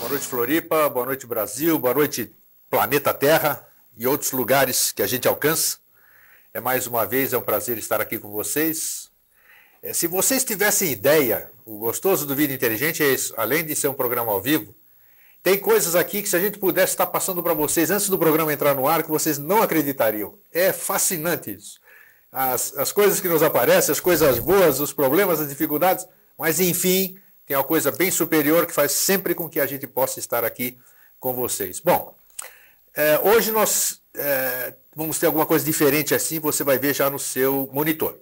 Boa noite, Floripa, boa noite, Brasil, boa noite, planeta Terra e outros lugares que a gente alcança. Mais uma vez, é um prazer estar aqui com vocês. Se vocês tivessem ideia, o gostoso do Vida Inteligente é isso, além de ser um programa ao vivo, tem coisas aqui que se a gente pudesse estar passando para vocês antes do programa entrar no ar, que vocês não acreditariam. É fascinante isso. As coisas que nos aparecem, as coisas boas, os problemas, as dificuldades, mas enfim, tem uma coisa bem superior que faz sempre com que a gente possa estar aqui com vocês. Bom, hoje nós vamos ter alguma coisa diferente assim, você vai ver já no seu monitor.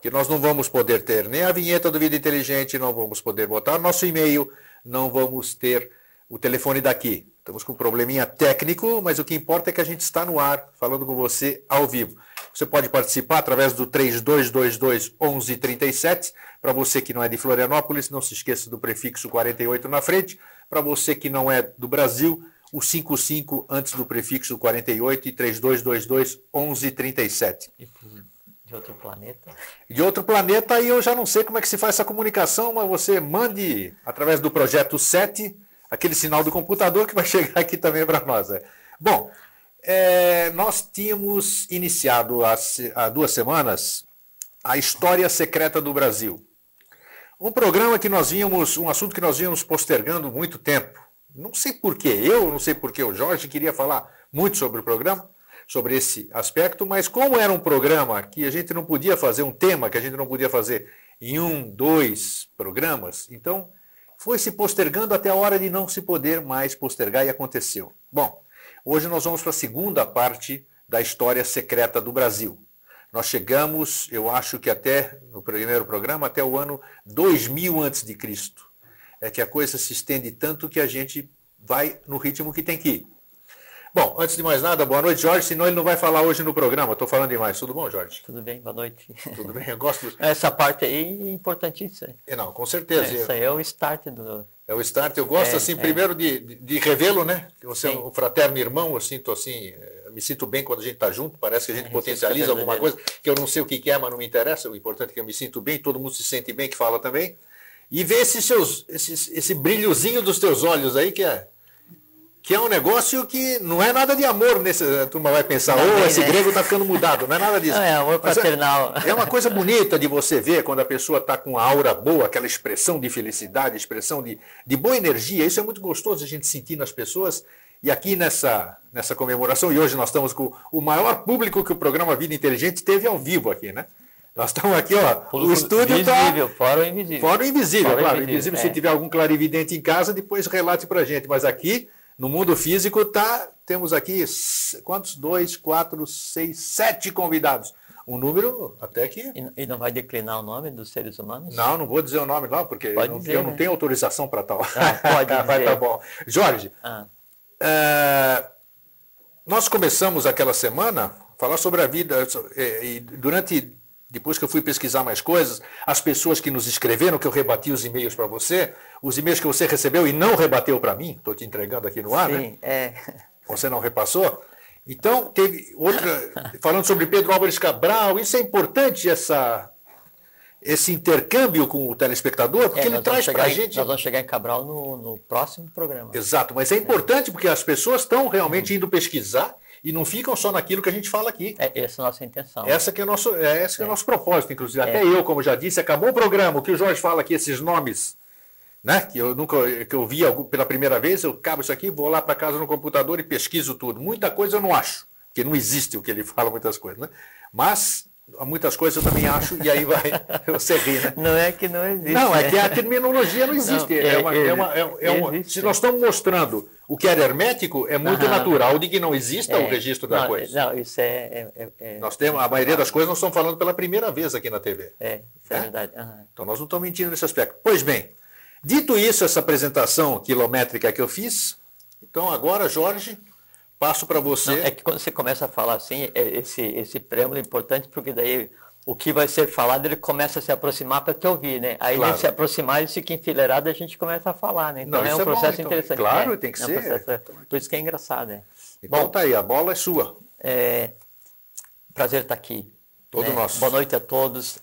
Que nós não vamos poder ter nem a vinheta do Vida Inteligente, não vamos poder botar nosso e-mail, não vamos ter o telefone daqui. Estamos com um probleminha técnico, mas o que importa é que a gente está no ar, falando com você ao vivo. Você pode participar através do 3222-1137. Para você que não é de Florianópolis, não se esqueça do prefixo 48 na frente. Para você que não é do Brasil, o 55 antes do prefixo 48 e 3222-1137. De outro planeta? De outro planeta, e eu já não sei como é que se faz essa comunicação, mas você mande através do projeto 7, aquele sinal do computador que vai chegar aqui também para nós. Bom, nós tínhamos iniciado há 2 semanas a História Secreta do Brasil. Um programa que nós vínhamos, um assunto que nós vínhamos postergando muito tempo. Não sei porquê, não sei porquê o Jorge queria falar muito sobre o programa, sobre esse aspecto, mas como era um programa que a gente não podia fazer, um tema que a gente não podia fazer em 1, 2 programas, então foi se postergando até a hora de não se poder mais postergar e aconteceu. Bom, hoje nós vamos para a segunda parte da História Secreta do Brasil. Nós chegamos, eu acho que até no primeiro programa, até o ano 2000 a.C. É que a coisa se estende tanto que a gente vai no ritmo que tem que ir. Bom, antes de mais nada, boa noite, Jorge, senão ele não vai falar hoje no programa. Estou falando demais. Tudo bom, Jorge? Tudo bem, boa noite. Tudo bem, eu gosto... Essa parte aí é importantíssima. Não, com certeza. Isso aí é o start do... É o start. Eu gosto, primeiro de revê-lo, né? Você é um fraterno irmão, eu sinto assim... Me sinto bem quando a gente está junto, parece que a gente potencializa alguma coisa, que eu não sei o que é, mas não me interessa. O importante é que eu me sinto bem, todo mundo se sente bem, que fala também. E ver esse brilhozinho dos teus olhos aí, que é um negócio que não é nada de amor. A turma vai pensar, esse grego está ficando mudado. Não é nada disso. Não, é amor fraternal. É uma coisa bonita de você ver quando a pessoa está com a aura boa, aquela expressão de felicidade, expressão de boa energia. Isso é muito gostoso a gente sentir nas pessoas. E aqui nessa comemoração, e hoje nós estamos com o maior público que o programa Vida Inteligente teve ao vivo aqui, né? Nós estamos aqui, o estúdio está... Fora o invisível. Fora o invisível, claro. O invisível, se tiver algum clarividente em casa, depois relate para a gente. Mas aqui, no mundo físico, temos aqui, quantos? 2, 4, 6, 7 convidados. Um número até que... E não vai declinar o nome dos seres humanos? Não vou dizer o nome não, porque eu não tenho autorização para tal. Pode dizer. Vai, tá bom. Jorge... nós começamos aquela semana a falar sobre a vida e depois que eu fui pesquisar mais coisas, as pessoas que nos escreveram, que eu rebati os e-mails para você, os e-mails que você recebeu e não rebateu para mim, estou te entregando aqui no ar, sim, né? Você não repassou? Então, teve outra, falando sobre Pedro Álvares Cabral, isso é importante, esse intercâmbio com o telespectador, porque ele traz para a gente... Nós vamos chegar em Cabral no próximo programa. Exato, mas é importante porque as pessoas estão realmente indo pesquisar e não ficam só naquilo que a gente fala aqui. Essa é a nossa intenção. Esse é o nosso propósito, inclusive. Até eu, como já disse, acabou o programa, o que o Jorge fala aqui, esses nomes, né, que eu vi pela primeira vez, eu cabo isso aqui, vou lá para casa no computador e pesquiso tudo. Muita coisa eu não acho, porque não existe o que ele fala, muitas coisas, né? Mas... muitas coisas eu também acho, e aí você ri, né? Não é que não existe. Não, é que a terminologia não existe. Se nós estamos mostrando o que era hermético, é muito natural de que não exista o registro da coisa. Não, isso nós temos, a maioria das coisas nós estamos falando pela primeira vez aqui na TV. Isso é verdade. Então nós não estamos mentindo nesse aspecto. Pois bem, dito isso, essa apresentação quilométrica que eu fiz, então agora, Jorge... passo para você. Não, é que quando você começa a falar assim, esse preâmbulo é importante, porque daí o que vai ser falado, ele começa a se aproximar para te ouvir, né? Aí ele se aproximar, ele fica enfileirado e a gente começa a falar, né? Então é um processo interessante. Claro, tem que ser. Por isso que é engraçado, né? Então tá aí, a bola é sua. Prazer estar aqui. Todo nosso. Boa noite a todos,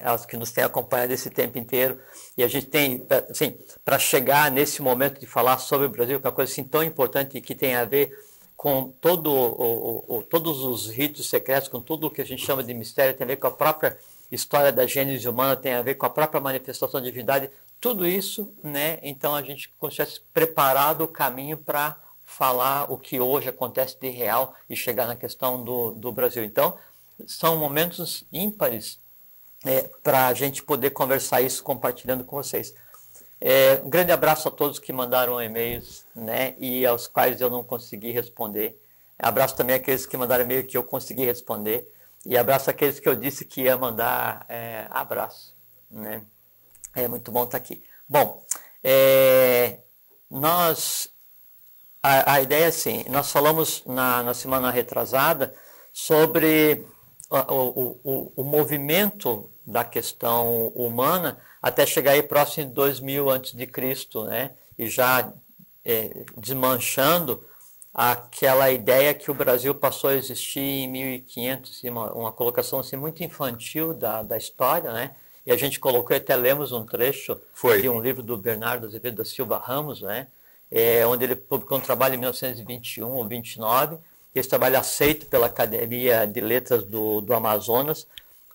aos que nos têm acompanhado esse tempo inteiro. E a gente tem, assim, para chegar nesse momento de falar sobre o Brasil, que é uma coisa assim tão importante que tem a ver com todos os ritos secretos, com tudo o que a gente chama de mistério, tem a ver com a própria história da gênese humana, tem a ver com a própria manifestação da divindade, tudo isso, né? Então a gente consegue preparar o caminho para falar o que hoje acontece de real e chegar na questão do Brasil. Então, são momentos ímpares para a gente poder conversar isso compartilhando com vocês. Um grande abraço a todos que mandaram e-mails, né, e aos quais eu não consegui responder. Abraço também àqueles que mandaram e-mail que eu consegui responder. E abraço àqueles que eu disse que ia mandar abraço. Né? É muito bom estar aqui. Bom, a ideia é assim, nós falamos na semana retrasada sobre o movimento da questão humana até chegar aí próximo de 2000 a.C., né? E já desmanchando aquela ideia que o Brasil passou a existir em 1500, uma colocação assim, muito infantil da história, né? E a gente colocou, até lemos um trecho de um livro do Bernardo Azevedo da Silva Ramos, né? Onde ele publicou um trabalho em 1921 ou 29, esse trabalho aceito pela Academia de Letras do Amazonas,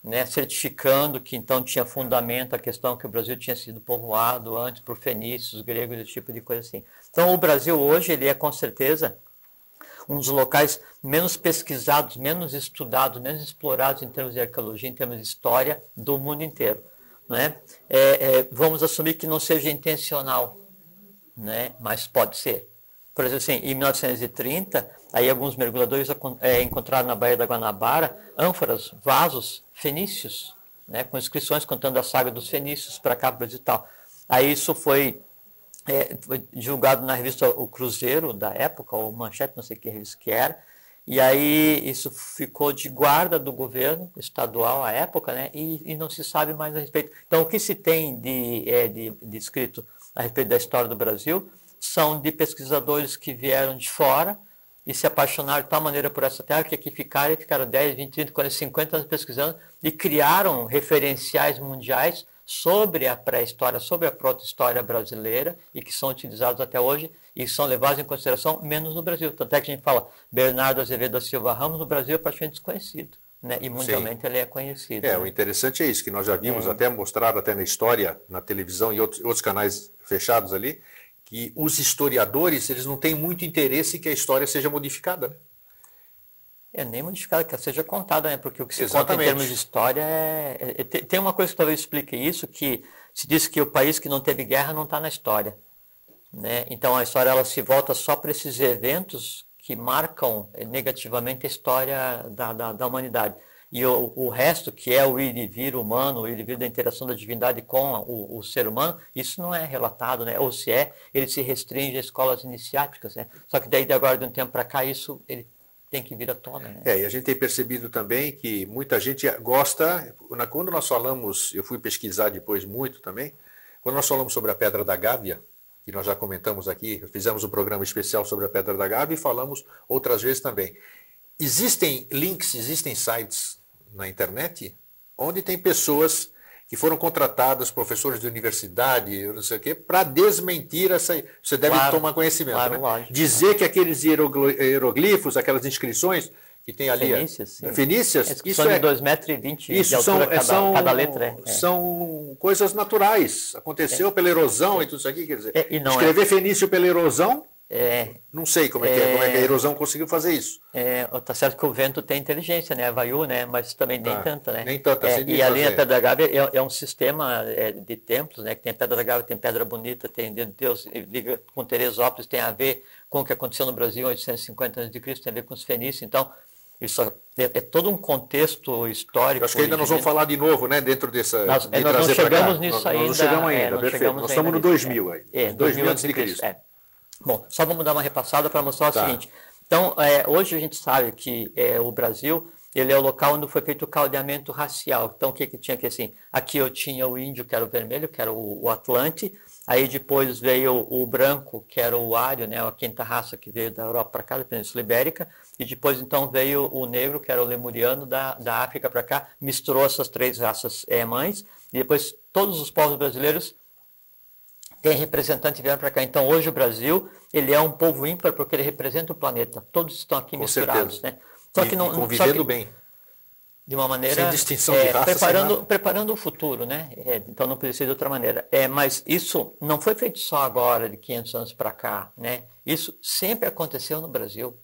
né, certificando que então tinha fundamento a questão que o Brasil tinha sido povoado antes por fenícios, gregos, esse tipo de coisa assim. Então o Brasil hoje ele é com certeza um dos locais menos pesquisados, menos estudados, menos explorados em termos de arqueologia, em termos de história do mundo inteiro. Né? Vamos assumir que não seja intencional, né, mas pode ser. Por exemplo, assim, em 1930, aí alguns mergulhadores encontraram na Baía da Guanabara ânforas, vasos fenícios, né, com inscrições contando a saga dos fenícios para cá, Brasil e tal. Aí isso foi divulgado na revista O Cruzeiro da época, ou Manchete, não sei que revista que era, e aí isso ficou de guarda do governo estadual à época, né, e não se sabe mais a respeito. Então, o que se tem de escrito a respeito da história do Brasil são de pesquisadores que vieram de fora e se apaixonaram de tal maneira por essa terra que aqui ficaram 10, 20, 30, 40, 50 anos pesquisando e criaram referenciais mundiais sobre a pré-história, sobre a proto-história brasileira e que são utilizados até hoje e são levados em consideração menos no Brasil. Tanto é que a gente fala Bernardo Azevedo da Silva Ramos, no Brasil é praticamente desconhecido, né? E mundialmente ele é conhecido. Né? O interessante é isso, que nós já vimos até mostrado até na história, na televisão e outros canais fechados ali, que os historiadores eles não têm muito interesse que a história seja modificada, né? Nem modificada, que ela seja contada, né? Porque o que se conta em termos de história tem uma coisa que talvez explique isso, que se diz que o país que não teve guerra não está na história, né? Então a história ela se volta só para esses eventos que marcam negativamente a história da humanidade. E o resto, que é o ir e vir humano, o ir e vir da interação da divindade com o ser humano, isso não é relatado, né? Ou se ele se restringe a escolas iniciáticas, né? Só que daí de agora de um tempo para cá, isso ele tem que vir à tona, né? E a gente tem percebido também que muita gente gosta, quando nós falamos, eu fui pesquisar depois muito também, quando nós falamos sobre a Pedra da Gávea, que nós já comentamos aqui, fizemos um programa especial sobre a Pedra da Gávea e falamos outras vezes também. Existem links, existem sites na internet onde tem pessoas que foram contratadas, professores de universidade, não sei o quê, para desmentir essa... Você deve tomar conhecimento, claro, né? Lógico. Dizer que aqueles hieroglifos, aquelas inscrições que tem ali... Fenícias, sim. Fenícias, isso são de 2,20 m de altura cada letra. São coisas naturais. Aconteceu pela erosão e tudo isso aqui, quer dizer... Escrever fenício pela erosão... Não sei como é que a erosão conseguiu fazer isso. Tá certo que o vento tem inteligência, né? Havaiu, né? Mas também nem tanta, né? Nem tanta. E ali a Pedra da Gávea é um sistema de templos, né? Que tem Pedra da Gávea, tem Pedra Bonita, tem Deus liga com Teresópolis, tem a ver com o que aconteceu no Brasil em 850 a.C., tem a ver com os fenícios. Então, isso é todo um contexto histórico. Acho que ainda nós vamos falar de novo, né? Dentro dessa... Nós não chegamos nisso ainda. Nós não chegamos ainda, perfeito. Nós estamos no 2000 aí. 2000 a.C. Bom, só vamos dar uma repassada para mostrar o seguinte. Então, hoje a gente sabe que o Brasil ele é o local onde foi feito o caldeamento racial. Então, o que tinha aqui assim? Aqui eu tinha o índio, que era o vermelho, que era o Atlante, Aí depois veio o branco, que era o ário, né, a quinta raça que veio da Europa para cá, da Península Ibérica, e depois então veio o negro, que era o lemuriano, da África para cá, misturou essas três raças mães, e depois todos os povos brasileiros têm representantes que vieram para cá. Então hoje o Brasil, ele é um povo ímpar porque ele representa o planeta, todos estão aqui misturados. Né? Só que não, convivendo bem. De uma maneira, sem distinção de raça, preparando o futuro, né? Então não podia ser de outra maneira. Mas isso não foi feito só agora, de 500 anos para cá, né? Isso sempre aconteceu no Brasil.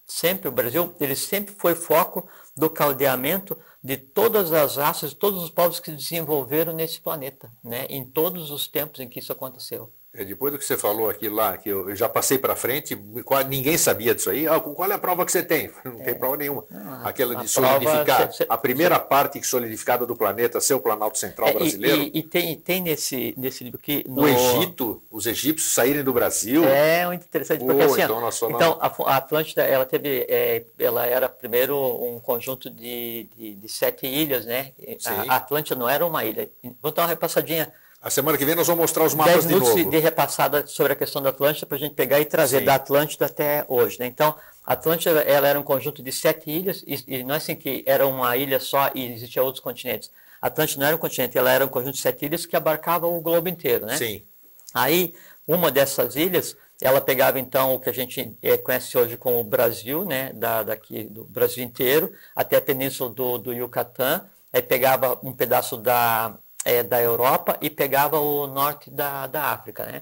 Sempre, o Brasil, ele sempre foi foco do caldeamento de todas as raças, todos os povos que se desenvolveram nesse planeta, né? Em todos os tempos em que isso aconteceu. Depois do que você falou aqui lá, que eu já passei para frente, ninguém sabia disso aí. Qual é a prova que você tem? Não tem prova nenhuma. Aquela de solidificar, a primeira parte solidificada do planeta, ser o Planalto Central brasileiro. E tem nesse livro aqui... O Egito, os egípcios saírem do Brasil. É muito interessante, porque assim, então a Atlântida, ela era primeiro um conjunto de 7 ilhas, né? A Atlântida não era uma ilha. Vou dar uma repassadinha. A semana que vem nós vamos mostrar os mapas de novo. 10 minutos de repassada sobre a questão da Atlântida para a gente pegar e trazer da Atlântida até hoje. Né? Então, a Atlântida ela era um conjunto de 7 ilhas, e não é assim que era uma ilha só e existiam outros continentes. A Atlântida não era um continente, ela era um conjunto de 7 ilhas que abarcava o globo inteiro. Né? Sim. Aí, uma dessas ilhas, ela pegava então o que a gente conhece hoje como o Brasil, né? Daqui do Brasil inteiro, até a península do Yucatán, aí pegava um pedaço da Europa e pegava o norte da África, né?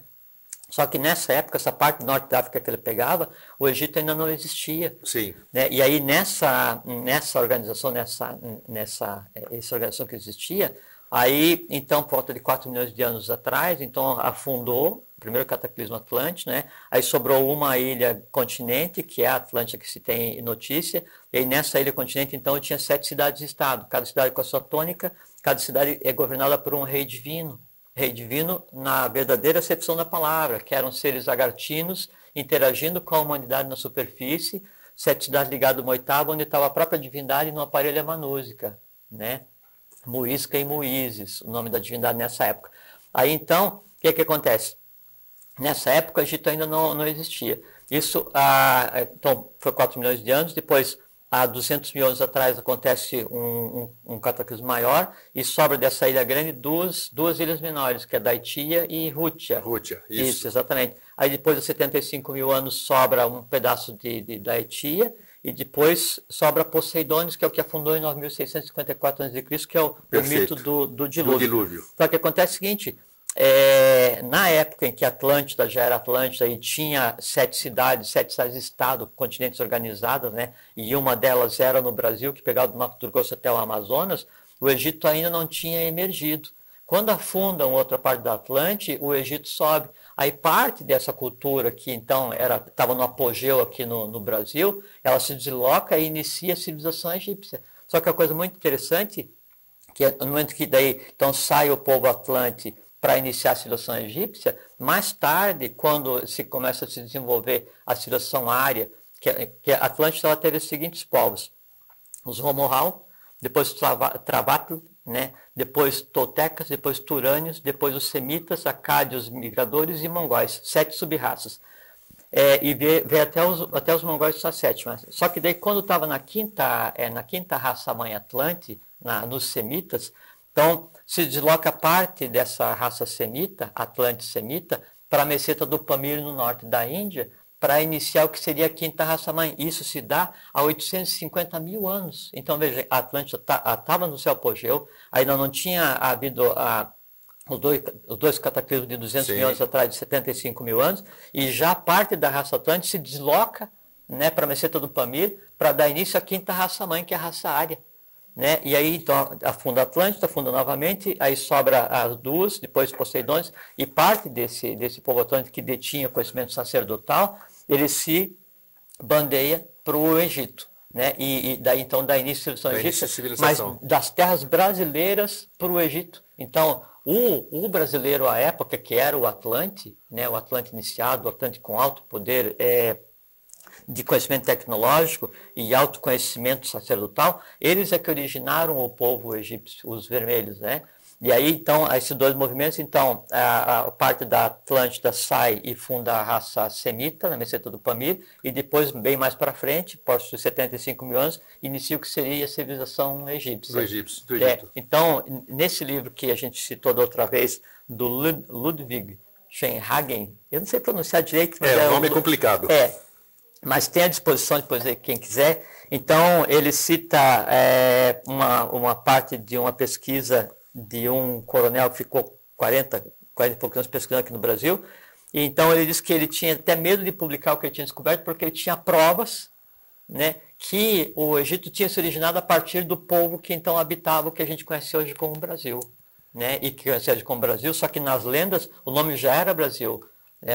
Só que nessa época, essa parte do norte da África que ele pegava, o Egito ainda não existia. Sim. Né? E aí nessa organização, essa organização que existia, aí então por volta de 4 milhões de anos atrás, então afundou o primeiro cataclismo Atlântico, né? Aí sobrou uma ilha continente, que é a Atlântida que se tem notícia, e aí nessa ilha continente então tinha 7 cidades-estado, cada cidade com a sua tônica, cada cidade é governada por um rei divino na verdadeira acepção da palavra, que eram seres lagartinos interagindo com a humanidade na superfície, 7 cidades ligadas a uma oitava, onde estava a própria divindade no aparelho Emanúsica, né? Muisca e Muízes, o nome da divindade nessa época. Aí então, o que acontece? Nessa época o Egito ainda não existia. Isso então, foi 4 milhões de anos, depois há 200 mil anos atrás acontece um cataclismo maior e sobra dessa ilha grande duas ilhas menores, que é Daitia e Rútia. Rútia, isso, exatamente. Aí depois de 75 mil anos sobra um pedaço de Daitia e depois sobra Poseidones, que é o que afundou em 9.654 a.C., que é o mito do dilúvio. Só que acontece o seguinte... na época em que a Atlântida já era Atlântida e tinha 7 cidades-estado, continentes organizados, né? E uma delas era no Brasil, que pegava do Mato Grosso até o Amazonas, o Egito ainda não tinha emergido. Quando afundam outra parte da Atlântida, o Egito sobe. Aí parte dessa cultura que então estava no apogeu aqui no Brasil, ela se desloca e inicia a civilização egípcia. Só que a coisa muito interessante, que no momento que daí então sai o povo Atlante para iniciar a civilização egípcia, mais tarde, quando se começa a se desenvolver a civilização ária, que a Atlântida ela teve os seguintes povos: os Romohal, depois Travatl, né? Depois Toltecas, depois Turânios, depois os Semitas, Acádios, Migradores e Mongóis, 7 sub-raças. E veio até os Mongóis só 7. Só que daí, quando estava na quinta raça-mãe Atlante, nos Semitas, então se desloca parte dessa raça semita, Atlante-semita, para a meseta do Pamir, no norte da Índia, para iniciar o que seria a quinta raça-mãe. Isso se dá há 850 mil anos. Então, veja, a Atlântida estava no seu apogeu, ainda não tinha havido os dois cataclismos de 200 mil anos atrás, de 75 mil anos, e já parte da raça Atlântida se desloca, né, para a meseta do Pamir, para dar início à quinta raça-mãe, que é a raça ária. Né? E aí então afunda a Atlântida, afunda novamente, aí sobra as duas, depois Poseidones, e parte desse povo atlântico que detinha conhecimento sacerdotal, ele se bandeia para o Egito, né? E daí então dá início à civilização egípcia, mas das terras brasileiras para o Egito. Então o brasileiro à época, que era o Atlante, né? O Atlante iniciado, o Atlante com alto poder de conhecimento tecnológico e autoconhecimento sacerdotal, eles é que originaram o povo egípcio, os vermelhos, né? E aí, então, esses dois movimentos, então, a parte da Atlântida sai e funda a raça semita, na meseta do Pamir, e depois, bem mais para frente, por 75 mil anos, inicia o que seria a civilização egípcia. Do Egito. Então, nesse livro que a gente citou da outra vez, do Ludwig Schenhagen, eu não sei pronunciar direito, mas o nome é complicado. Mas tem à disposição depois de quem quiser. Então, ele cita uma parte de uma pesquisa de um coronel que ficou 40 e poucos anos pesquisando aqui no Brasil. E então, ele disse que ele tinha até medo de publicar o que ele tinha descoberto, porque ele tinha provas, né, que o Egito tinha se originado a partir do povo que então habitava o que a gente conhece hoje como Brasil. Né, e que conhece hoje como Brasil, só que nas lendas o nome já era Brasil.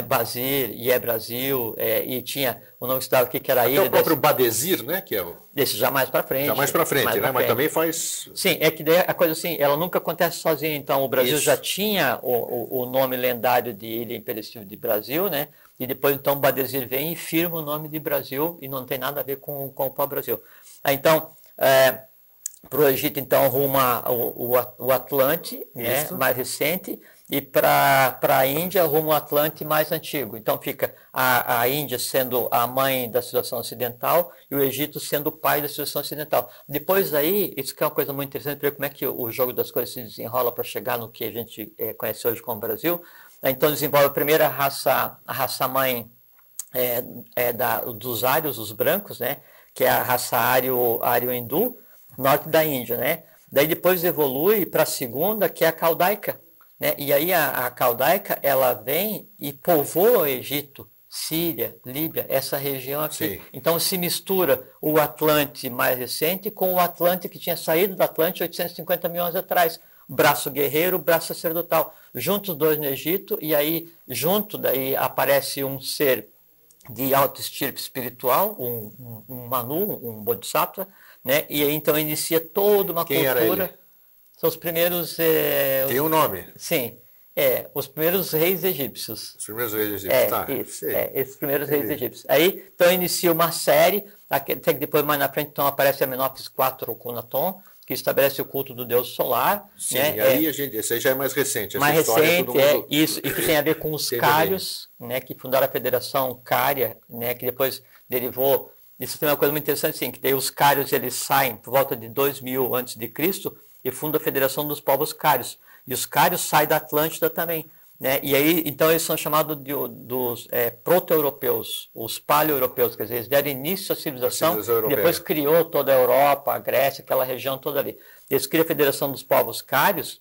Bazir, e é Brasil, e tinha o nome que estava aqui, que era a ilha. O próprio Badesir, né? Que é o... Esse já mais para frente. Já mais para frente, né? Mas também faz... Sim, é que daí a coisa assim, ela nunca acontece sozinha. Então, o Brasil já tinha o nome lendário de Ilha Imperecível de Brasil, né? E depois, então, o Badesir vem e firma o nome de Brasil, e não tem nada a ver com o pau-brasil. Então, para o Egito, então, ruma o Atlante, né? Mais recente, e para a Índia, rumo ao Atlante mais antigo. Então fica a Índia sendo a mãe da civilização ocidental e o Egito sendo o pai da civilização ocidental. Depois aí, isso que é uma coisa muito interessante, para ver como é que o jogo das coisas se desenrola para chegar no que a gente conhece hoje como Brasil. Então desenvolve a primeira raça, a raça mãe dos ários, os brancos, né? Que é a raça ário-hindu, norte da Índia, né? Daí depois evolui para a segunda, que é a caldaica. Né? E aí a caldaica, ela vem e povoa o Egito, Síria, Líbia, essa região aqui. Sim. Então se mistura o Atlante mais recente com o Atlante que tinha saído do Atlante 850 mil anos atrás. Braço guerreiro, braço sacerdotal. Juntos os dois no Egito, e aí junto daí aparece um ser de alta estirpe espiritual, um Manu, um Bodhisattva, né? E aí então inicia toda uma Quem cultura... Era ele? São os primeiros... Tem um nome? Sim. Os primeiros reis egípcios. Os primeiros reis egípcios, tá. Isso, esses primeiros reis egípcios. Aí, então, inicia uma série, até que depois, mais na frente, então, aparece Amenófis IV Cunaton, que estabelece o culto do deus solar. Sim, né? E aí, esse aí já é mais recente. Mais recente, isso, e que tem a ver com os cários, né, que fundaram a Federação Cária, né, que depois derivou... Isso tem uma coisa muito interessante, sim, que daí os cários, eles saem por volta de 2000 a.C., e funda a Federação dos Povos Cários. E os cários saem da Atlântida também. Né? E aí, então, eles são chamados dos proto-europeus, os paleo-europeus, quer dizer, eles deram início à civilização, e depois criou toda a Europa, a Grécia, aquela região toda ali. Eles criam a Federação dos Povos Cários,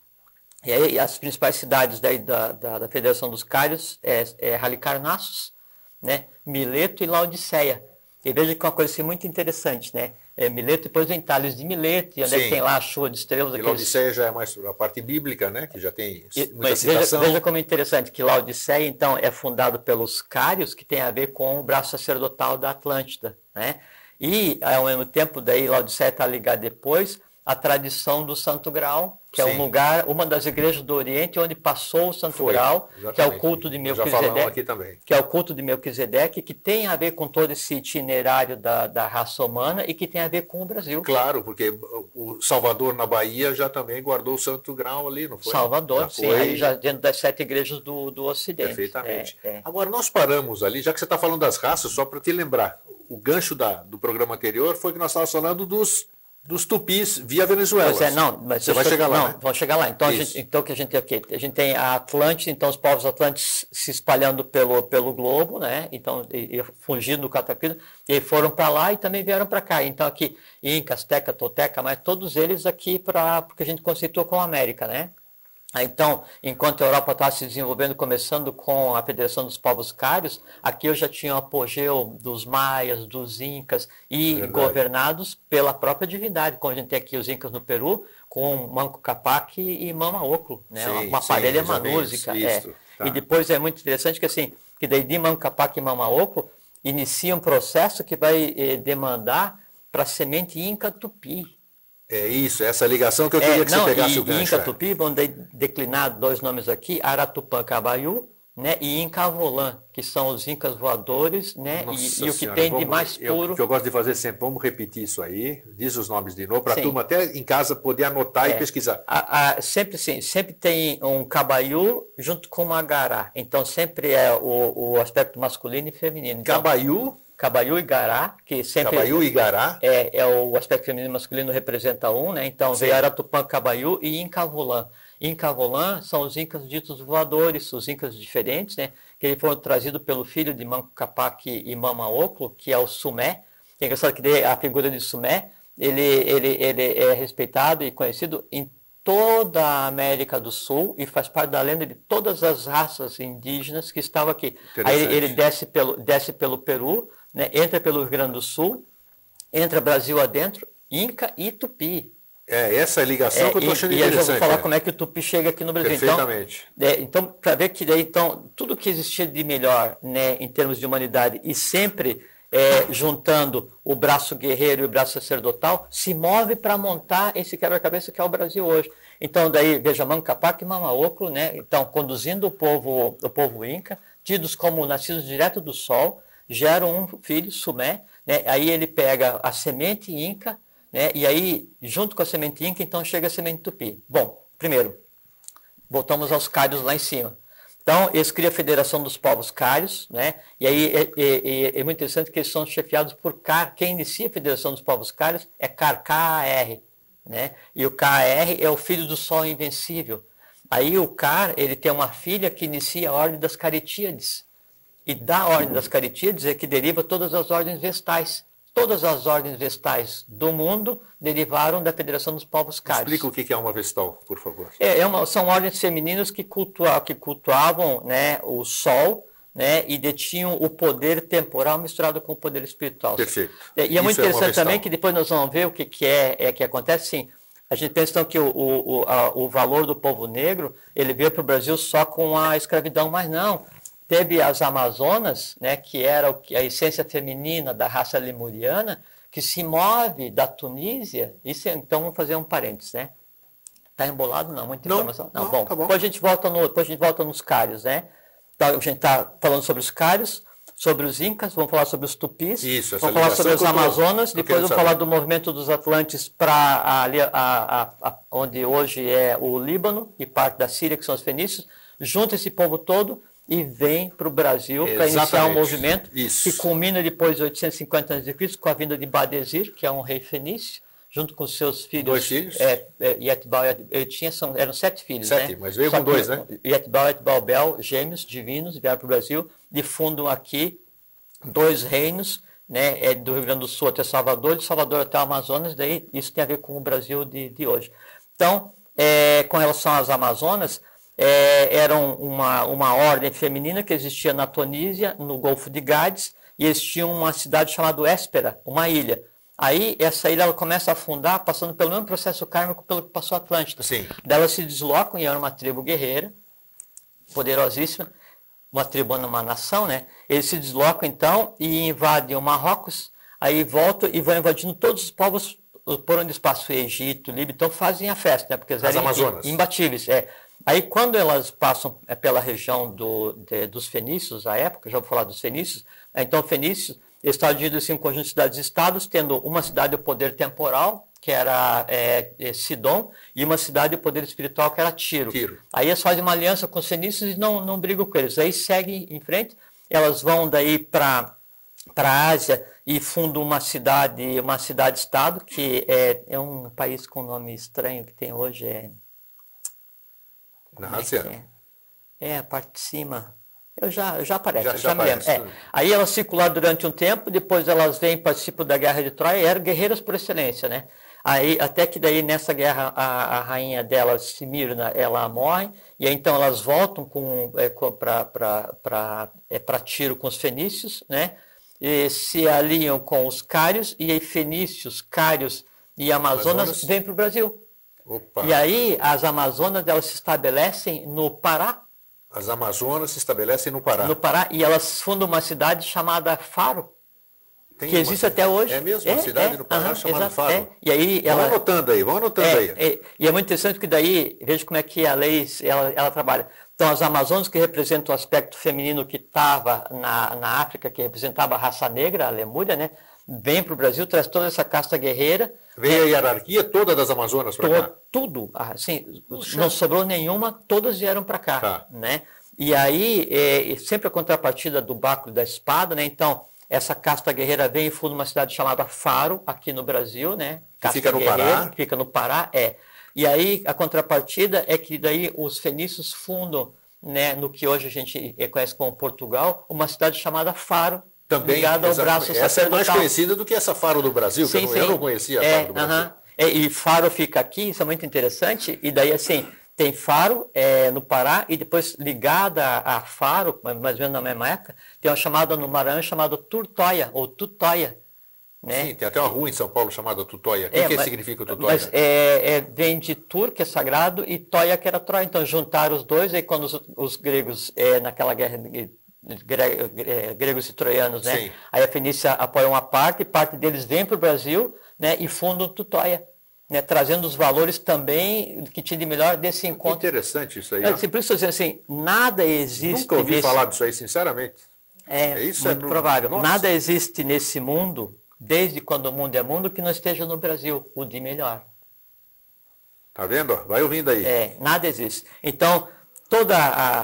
e aí as principais cidades daí da Federação dos Cários é Halicarnassos, né? Mileto e Laodiceia. E veja que é uma coisa assim, muito interessante, né? Mileto, depois vem Tales de Mileto, e onde é que tem lá a chuva de estrelas. E Laodiceia já é mais a parte bíblica, né? Que já tem muita citação. Veja como é interessante que Laodiceia, então, é fundado pelos cários, que tem a ver com o braço sacerdotal da Atlântida, né? E, ao mesmo tempo, daí Laodiceia está ligada depois à tradição do Santo Graal, que é um lugar, uma das igrejas do Oriente onde passou o Santo Graal, que é o culto de Melquisedeque, que é o culto de Melquisedeque, que tem a ver com todo esse itinerário da raça humana e que tem a ver com o Brasil. Claro, porque o Salvador, na Bahia, já também guardou o Santo Graal ali, não foi? Salvador, sim, aí já dentro das 7 igrejas do Ocidente. Perfeitamente. Agora, nós paramos ali, já que você está falando das raças, só para te lembrar, o gancho do programa anterior foi que nós estávamos falando dos tupis via Venezuela. Pois mas você vai chegar lá, né? Vamos chegar lá. Então, o que a gente tem aqui? A gente tem a Atlântida, então os povos atlânticos se espalhando pelo globo, né? Então, fugindo do cataclismo, e aí foram para lá e também vieram para cá. Então, aqui, Inca, Azteca, Tolteca, mas todos eles aqui porque a gente conceitua como América, né? Então, enquanto a Europa estava se desenvolvendo, começando com a Federação dos Povos Cários, aqui eu já tinha o apogeu dos maias, dos incas, e governados pela própria divindade, como a gente tem aqui os incas no Peru, com Manco Cápac e Mama Oclo, né? Uma parelha manúsica. Tá. E depois é muito interessante que daí de Manco Cápac e Mama Oclo inicia um processo que vai demandar para a semente Inca Tupi. É isso, essa ligação que eu queria que você pegasse o gancho. Inca Tupi, vão declinar 2 nomes aqui, Aratupã Cabaiú, né, e Incavolã, que são os incas voadores, né, e o que senhora, tem de mais puro. O que eu gosto de fazer sempre, vamos repetir isso aí, diz os nomes de novo, para a turma até em casa poder anotar e pesquisar. Sempre sim, sempre tem um cabaiú junto com uma gará, então sempre é o aspecto masculino e feminino. Então, Cabaiú e gará, que sempre Cabaiú e gará. É o aspecto feminino e masculino representa um, né? Então veio Aratupã, Cabaiú e Incavolã. Incavolã são os incas ditos voadores, os incas diferentes, né? Que eles foram trazidos pelo filho de Manco Capac e Mama Oclo, que é o Sumé. É engraçado que a figura de Sumé, ele é respeitado e conhecido em toda a América do Sul e faz parte da lenda de todas as raças indígenas que estavam aqui. Aí ele desce pelo Peru, né? Entra pelo Rio Grande do Sul, entra Brasil adentro, Inca e Tupi. Essa ligação que eu estou achando interessante. E eu já vou falar como é que o Tupi chega aqui no Brasil. Perfeitamente. Então para ver que daí, tudo que existia de melhor, né, em termos de humanidade e sempre juntando o braço guerreiro e o braço sacerdotal, se move para montar esse quebra-cabeça que é o Brasil hoje. Então daí, veja, Manco Capac e Mama Oclo, né, então conduzindo o povo Inca, tidos como nascidos direto do sol, geram um filho, Sumé, né, aí ele pega a semente Inca, né, e aí, junto com a semente Inca, então chega a semente Tupi. Bom, primeiro, voltamos aos cários lá em cima. Então, eles criam a Federação dos Povos Cários, né, e aí é muito interessante que eles são chefiados por CAR. Quem inicia a Federação dos Povos Cários é CAR, K-A-R, né, e o K-A-R é o filho do Sol Invencível. Aí o CAR, ele tem uma filha que inicia a Ordem das Caritíades, e da Ordem das Caritíades é que deriva todas as ordens vestais. Todas as ordens vestais do mundo derivaram da Federação dos Povos Cários. Explica o que é uma vestal, por favor. São ordens femininas que cultuavam, né, o sol, né, e detinham o poder temporal misturado com o poder espiritual. Perfeito. E é muito interessante também que depois nós vamos ver o que acontece. Sim, a gente pensa então que o valor do povo negro ele veio para o Brasil só com a escravidão, mas não. Teve as Amazonas, né, que era a essência feminina da raça lemuriana, que se move da Tunísia. Então vamos fazer um parênteses, né? Está embolado? Não, muita informação. Não, bom. Tá bom. Depois a gente volta nos cários, né? Então, a gente está falando sobre os cários, sobre os incas, vamos falar sobre os tupis, vamos falar sobre os Amazonas, depois vamos falar do movimento dos Atlantes para onde hoje é o Líbano e parte da Síria, que são os fenícios. Junta esse povo todo e vem para o Brasil para iniciar um movimento que culmina depois de 850 a.C. com a vinda de Badesir, que é um rei fenício, junto com seus filhos. 2 filhos? Yetbal, eram 7 filhos. 7, né? Mas veio com 2, né? Yetbal e Yetbalbel, gêmeos divinos, vieram para o Brasil e fundam aqui 2 reinos, né, do Rio Grande do Sul até Salvador, de Salvador até o Amazonas, daí isso tem a ver com o Brasil de hoje. Então, com relação às Amazonas, eram uma ordem feminina que existia na Tunísia, no Golfo de Gades, e eles tinham uma cidade chamada Éspera, uma ilha. Aí essa ilha ela começa a afundar, passando pelo mesmo processo kármico pelo que passou a Atlântida. Sim. Daí elas se deslocam e era uma tribo guerreira, poderosíssima, uma tribo numa nação, né? Eles se deslocam então e invadem o Marrocos, aí voltam e vão invadindo todos os povos por onde espaço Egito, Líbia, então fazem a festa, né? Porque eles eram imbatíveis. Aí quando elas passam pela região dos fenícios, à época, já vou falar dos fenícios, então fenícios, eles estavam divididos em um conjunto de cidades-estados, tendo uma cidade de poder temporal, que era Sidom, e uma cidade de poder espiritual, que era Tiro. Aí eles fazem uma aliança com os fenícios e não brigam com eles. Aí seguem em frente, elas vão daí para a Ásia e fundam uma cidade-estado, que é um país com nome estranho que tem hoje. Na Ásia? A parte de cima. Já aparece, já me lembro. Aí elas circularam durante um tempo, depois elas vêm, participam da Guerra de Troia, e eram guerreiras por excelência, né? Aí, até que daí nessa guerra a rainha delas, Cimirna, ela morre, e aí então elas voltam para Tiro com os fenícios, né? E se aliam com os cários, e aí fenícios, cários e Amazonas vêm para o Brasil. Opa. E aí as Amazonas elas se estabelecem no Pará. As Amazonas se estabelecem no Pará. No Pará, e elas fundam uma cidade chamada Faro, que existe até hoje. É mesmo? Uma cidade no Pará chamada Faro. E aí vamos anotando aí. E é muito interessante porque daí, veja como é que a lei ela trabalha. Então, as Amazonas, que representam o aspecto feminino que estava na África, que representava a raça negra, a Lemúria, né? Vem para o Brasil, traz toda essa casta guerreira. Vem a hierarquia toda das Amazonas para cá? Tudo. Assim, não sobrou nenhuma, todas vieram para cá. Tá. Né? E aí, sempre a contrapartida do báculo e da espada, né? Então, essa casta guerreira vem e funda uma cidade chamada Faro, aqui no Brasil, né? Que fica no Pará. Que fica no Pará, E aí, a contrapartida é que daí os fenícios fundam, né, no que hoje a gente conhece como Portugal, uma cidade chamada Faro, também ligada ao braço sacerdotal. Essa é mais conhecida do que essa Faro do Brasil, sim, eu não conhecia a Faro do Brasil. E Faro fica aqui, isso é muito interessante, e daí assim, tem Faro no Pará, e depois ligada a Faro, mais ou menos na mesma época, tem uma chamada no Maranhão chamada Turtóia, ou Tutóia. Né? Sim, tem até uma rua em São Paulo chamada Tutóia. O que significa o Tutóia? Mas vem de Tur, que é sagrado, e Toia, que era Troia. Então juntaram os dois, aí quando os gregos, naquela guerra, gregos e troianos, né? Sim. Aí a Fenícia apoia uma parte deles vem para o Brasil, né? E fundam Tutóia, né? Trazendo os valores também que tinha de melhor desse encontro. Que interessante isso aí. Por isso eu dizendo assim, nada existe. Nunca ouvi falar disso aí, sinceramente. Isso muito provável. Nossa. Nada existe nesse mundo, desde quando o mundo é mundo, que não esteja no Brasil, o de melhor. Tá vendo? Vai ouvindo aí. Nada existe. Então,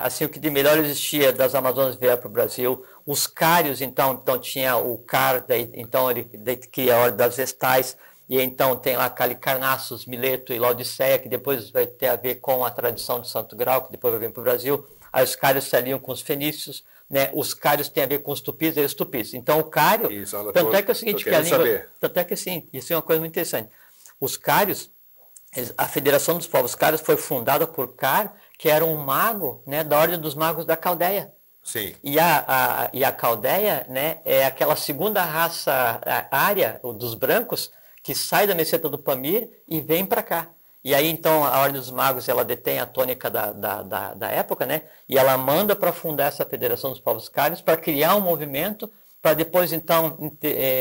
assim, o que de melhor existia das Amazonas veio para o Brasil. Os cários, então tinha o car, então ele cria a ordem das vestais, e então tem lá Calicarnassus, Mileto e Laodiceia, que depois vai ter a ver com a tradição de Santo Grau, que depois vai vir para o Brasil. Aí os cários se aliam com os fenícios, né? Os cários têm a ver com os tupis e os tupis. Então o cário, tanto é que é o seguinte, que a língua, tanto é que assim, isso é uma coisa muito interessante. Os cários, a Federação dos Povos Cários foi fundada por Car, que era um mago, né, da Ordem dos Magos da Caldeia. Sim. E a Caldeia, né, é aquela segunda raça ária dos brancos que sai da meseta do Pamir e vem para cá. E aí, então, a Ordem dos Magos, ela detém a tônica da época, né, e ela manda para fundar essa Federação dos Povos Cários para criar um movimento para depois, então,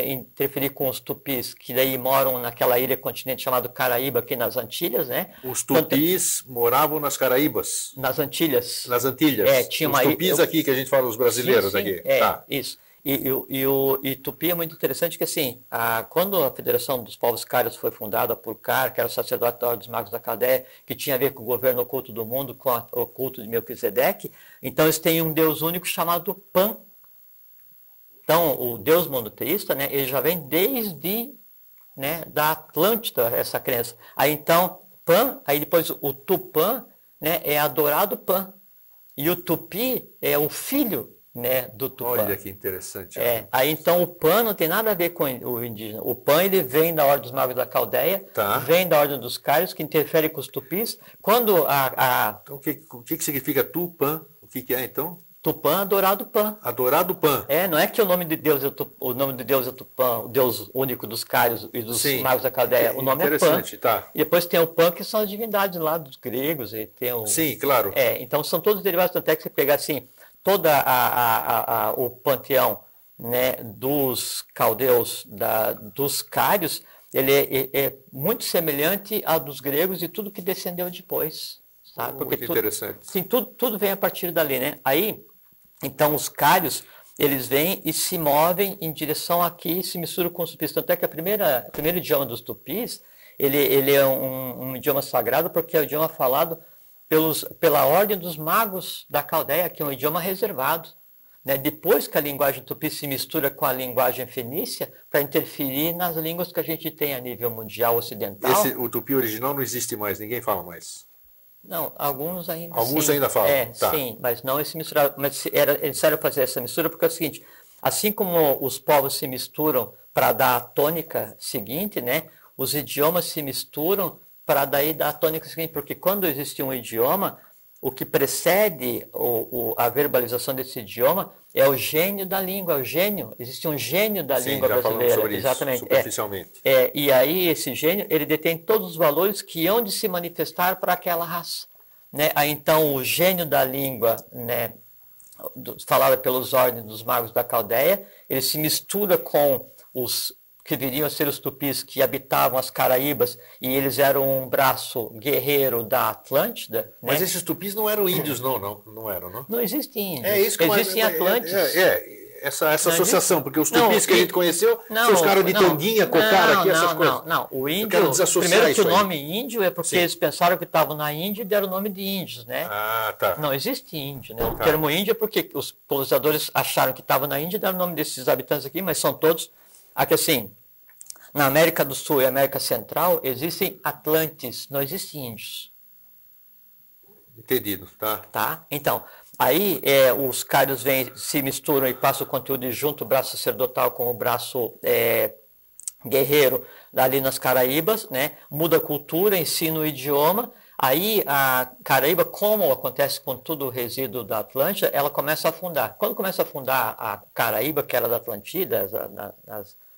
interferir com os tupis, que daí moram naquela ilha continente chamado Caraíba, aqui nas Antilhas, né? Os tupis moravam nas Caraíbas? Nas Antilhas. Nas Antilhas. Tinha os tupis aqui, que a gente fala, os brasileiros sim, aqui. Tá. Isso. E Tupi é muito interessante que, assim, quando a Federação dos Povos Cários foi fundada por Car, que era o sacerdote da Ordem dos Magos da Caldeia, que tinha a ver com o governo oculto do mundo, com o culto de Melquisedeque, então eles têm um Deus único chamado Pan. Então, o Deus monoteísta, né, ele já vem desde, né, da Atlântida, essa crença. Aí, então, Pan, aí depois o Tupã, né, é adorado Pan. E o Tupi é o filho, né, do Tupã. Olha que interessante. Aí, então, o Pan não tem nada a ver com o indígena. O Pan, ele vem da Ordem dos Magos da Caldeia, vem da Ordem dos Cários, que interfere com os Tupis. Quando Então, o que significa Tupã? O que é, então? Tupã, adorado Pan. Adorado Pan. Não é que o nome de Deus é Tupã, o Deus único dos Cários e dos Magos da Caldeia. O nome é Pan. Tá. E depois tem o Pan, que são as divindades lá dos gregos. E tem Sim, claro. Então são todos derivados, tanto é que você pegar assim, todo o panteão, né, dos caldeus, dos cários, ele é muito semelhante ao dos gregos e tudo que descendeu depois. Sabe? Porque muito interessante. Sim, tudo vem a partir dali, né? Aí, então, os cários, eles vêm e se movem em direção aqui e se misturam com os tupis. Tanto é que o primeiro idioma dos tupis, ele é um idioma sagrado porque é o idioma falado pela Ordem dos Magos da Caldeia, que é um idioma reservado. Né? Depois que a linguagem tupi se mistura com a linguagem fenícia, para interferir nas línguas que a gente tem a nível mundial ocidental. O tupi original não existe mais, ninguém fala mais. Não, alguns ainda falam. Tá. Sim, mas não esse misturar. Mas era necessário fazer essa mistura porque é o seguinte, assim como os povos se misturam para dar a tônica seguinte, né, os idiomas se misturam para daí dar a tônica seguinte, porque quando existe um idioma, o que precede a verbalização desse idioma é o gênio da língua, existe um gênio da língua brasileira. Sobre exatamente. Isso, superficialmente. E aí esse gênio, ele detém todos os valores que hão de se manifestar para aquela raça. Né? Aí, então, o gênio da língua, né, falado pelos ordens dos magos da Caldeia, ele se mistura com os que viriam a ser os tupis que habitavam as Caraíbas, e eles eram um braço guerreiro da Atlântida. Mas né? esses tupis não eram índios, não eram, não? Não existem índios. É isso que existem Atlantes. Essa associação, porque os tupis que a gente conheceu são os caras de tanguinha, cocara aqui, essas coisas. Não, o índio, primeiro que o nome índio é porque eles pensaram que estavam na Índia e deram o nome de índios, né? Ah, tá. Não existe índio, né? O termo índio é porque os colonizadores acharam que estavam na Índia e deram o nome desses habitantes aqui, mas são todos, aqui assim, na América do Sul e América Central existem Atlantes, não existem índios. Entendido, tá. Tá? Então, aí os cários se misturam e passam o conteúdo e juntam o braço sacerdotal com o braço guerreiro ali nas Caraíbas, né? Muda a cultura, ensina o idioma. Aí a Caraíba, como acontece com todo o resíduo da Atlântida, ela começa a afundar. Quando começa a afundar a Caraíba, que era da Atlântida,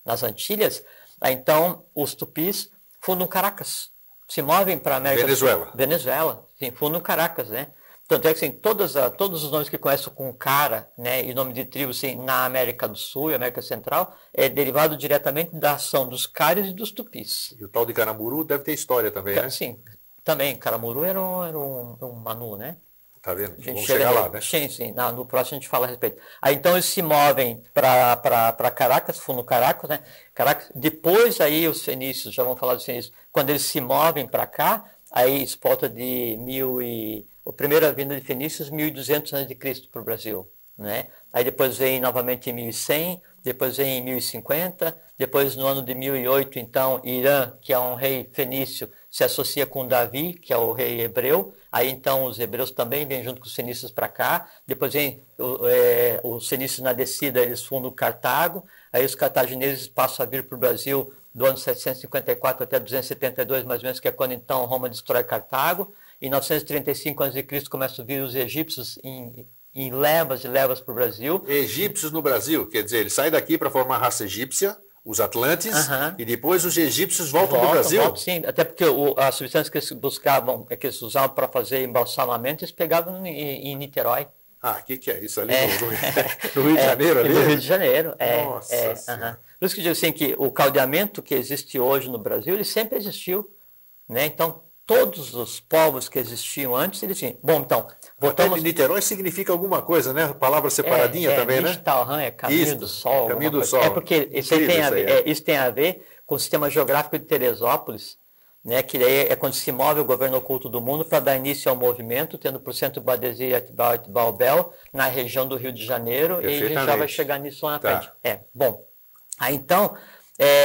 nas Antilhas, aí, então os tupis fundam Caracas. Se movem para a América Venezuela, sim, fundam Caracas, né? Tanto é que assim, todos os nomes que conhecem com cara, né, e nome de tribo assim, na América do Sul e América Central, é derivado diretamente da ação dos cários e dos tupis. E o tal de Caramuru deve ter história também, né? Sim, também. Caramuru era um manu, né? Tá vendo? Vamos chegar lá, né? Sim. No próximo a gente fala a respeito. Aí então eles se movem para Caracas, fundam Caracas, né? Caracas, depois aí os fenícios, já vamos falar dos fenícios, quando eles se movem para cá, aí isso volta de a primeira vinda de fenícios, 1200 a.C. para o Brasil, né? Aí depois vem novamente em 1100, depois vem em 1050, depois no ano de 1008, então, Irã, que é um rei fenício, se associa com Davi, que é o rei hebreu. Aí então os hebreus também vêm junto com os fenícios para cá. Depois vem os fenícios na descida, eles fundam Cartago. Aí os cartagineses passam a vir para o Brasil do ano 754 até 272, mais ou menos, que é quando então Roma destrói Cartago. Em 935 a.C. começam a vir os egípcios em levas e levas para o Brasil. Egípcios no Brasil, quer dizer, eles saem daqui para formar a raça egípcia, os Atlantes, e depois os egípcios voltam para o Brasil? Sim, até porque a substância que eles buscavam, que eles usavam para fazer embalsamamento, eles pegavam em Niterói. Ah, o que é isso ali no Rio de Janeiro? Ali? No Rio de Janeiro, Nossa Por isso que eu digo assim, que o caldeamento que existe hoje no Brasil, ele sempre existiu, né? Então, todos os povos que existiam antes, eles tinham. Bom, então, voltamos... Até Niterói significa alguma coisa, né? Palavra separadinha também, né? É caminho do sol. Caminho do sol. É porque isso tem a ver com o sistema geográfico de Teresópolis, né? Que daí é quando se move o governo oculto do mundo para dar início ao movimento, tendo por centro Badesi, Atibaia e Baubel, na região do Rio de Janeiro, e a gente já vai chegar nisso lá na frente. Bom, aí então,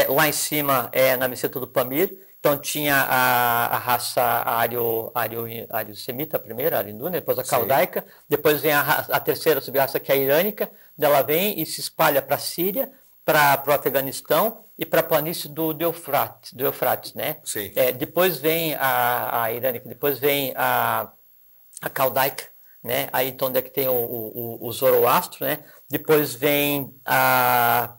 lá em cima, na meseta do Pamir, então tinha a raça ário-semita, a primeira, a arinduna, depois a caldaica, depois vem a terceira subraça, que é a irânica, ela vem e se espalha para a Síria, para o Afeganistão e para a planície do Eufrates, né? Sim. Depois vem a irânica, depois vem a caldaica, né? Aí então onde é que tem o Zoroastro, né? Depois vem a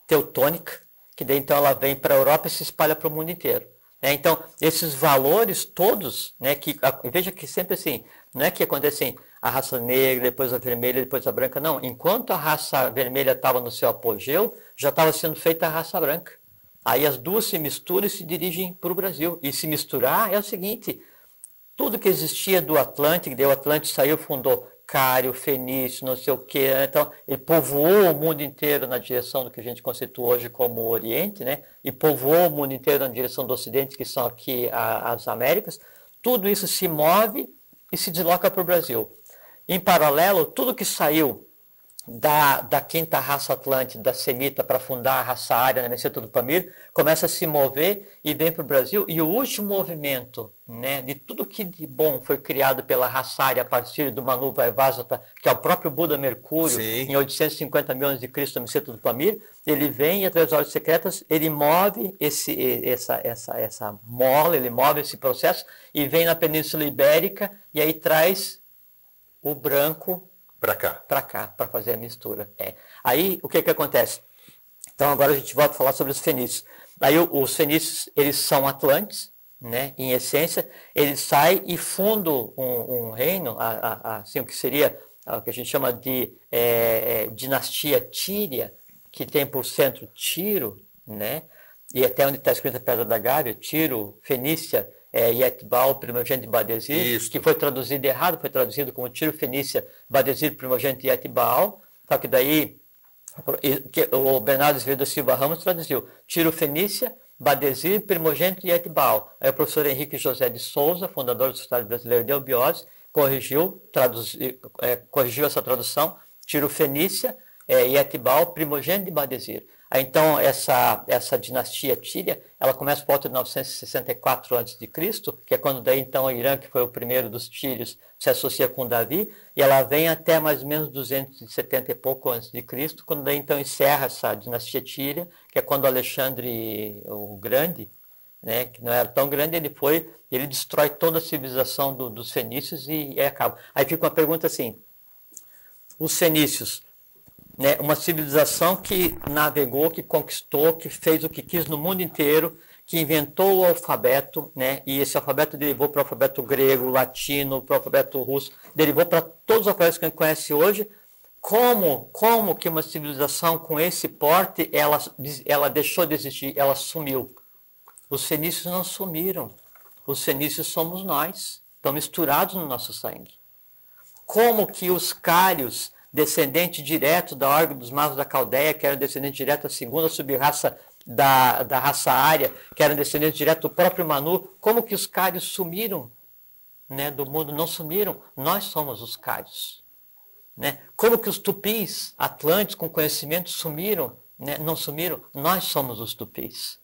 teutônica, que daí então ela vem para a Europa e se espalha para o mundo inteiro. Né? Então, esses valores todos, né, veja que sempre assim, não é que acontece assim, a raça negra, depois a vermelha, depois a branca, não. Enquanto a raça vermelha estava no seu apogeu, já estava sendo feita a raça branca. Aí as duas se misturam e se dirigem para o Brasil. E se misturar é o seguinte, tudo que existia do Atlântico, daí o Atlântico saiu, fundou Cário, Fenício, não sei o quê. Então, ele povoou o mundo inteiro na direção do que a gente conceitua hoje como o Oriente, né? E povoou o mundo inteiro na direção do Ocidente, que são aqui as Américas. Tudo isso se move e se desloca para o Brasil. Em paralelo, tudo que saiu da quinta raça atlântica, da semita, para fundar a raça ária na meseta do Pamir, começa a se mover e vem para o Brasil. E o último movimento, né, de tudo que de bom foi criado pela raça ária a partir do Manu Vaivasata, que é o próprio Buda Mercúrio, em 850 mil anos de Cristo na meseta do Pamir, ele vem e através das ordens secretas, ele move essa mola, ele move esse processo e vem na Península Ibérica e aí traz o branco para cá, para fazer a mistura. Aí, o que acontece? Então, agora a gente volta a falar sobre os fenícios. Aí, os fenícios, eles são atlantes, né? Em essência, eles saem e fundam um reino, assim, o que seria, o que a gente chama de dinastia tíria, que tem por centro Tiro, né? E até onde está escrito a Pedra da Gávea, Tiro, Fenícia, Etbal, primogênito de Badesir, que foi traduzido errado, foi traduzido como Tiro, Fenícia, Badesir, primogênito de Etbal, só que daí o Bernardo Azevedo Silva Ramos traduziu Tiro, Fenícia, Badesir, primogênito de Etbal. Aí o professor Henrique José de Souza, fundador do Sociedade Brasileira de Eubiose, corrigiu essa tradução, Tiro, Fenícia, Etbal, primogênito de Badesir. Aí, então, essa dinastia Tíria, ela começa por volta de 964 a.C., que é quando daí, então, o Irã, que foi o primeiro dos tírios, se associa com Davi, e ela vem até mais ou menos 270 e pouco antes de Cristo, quando daí, então, encerra essa dinastia Tíria, que é quando Alexandre o Grande, né, que não era tão grande, ele destrói toda a civilização dos fenícios e acaba. Aí fica uma pergunta assim, os fenícios, né, uma civilização que navegou, que conquistou, que fez o que quis no mundo inteiro, que inventou o alfabeto, né, e esse alfabeto derivou para o alfabeto grego, latino, para o alfabeto russo, derivou para todos os alfabetos que a gente conhece hoje. Como que uma civilização com esse porte, ela deixou de existir, ela sumiu? Os fenícios não sumiram. Os fenícios somos nós, estão misturados no nosso sangue. Como que os cários, descendente direto da ordem dos magos da Caldeia, que era descendente direto da segunda subraça da raça ária, que era descendente direto do próprio Manu, como que os cários sumiram, né, do mundo? Não sumiram, nós somos os cários. Né? Como que os tupis, atlantes com conhecimento, sumiram, né? Não sumiram, nós somos os tupis.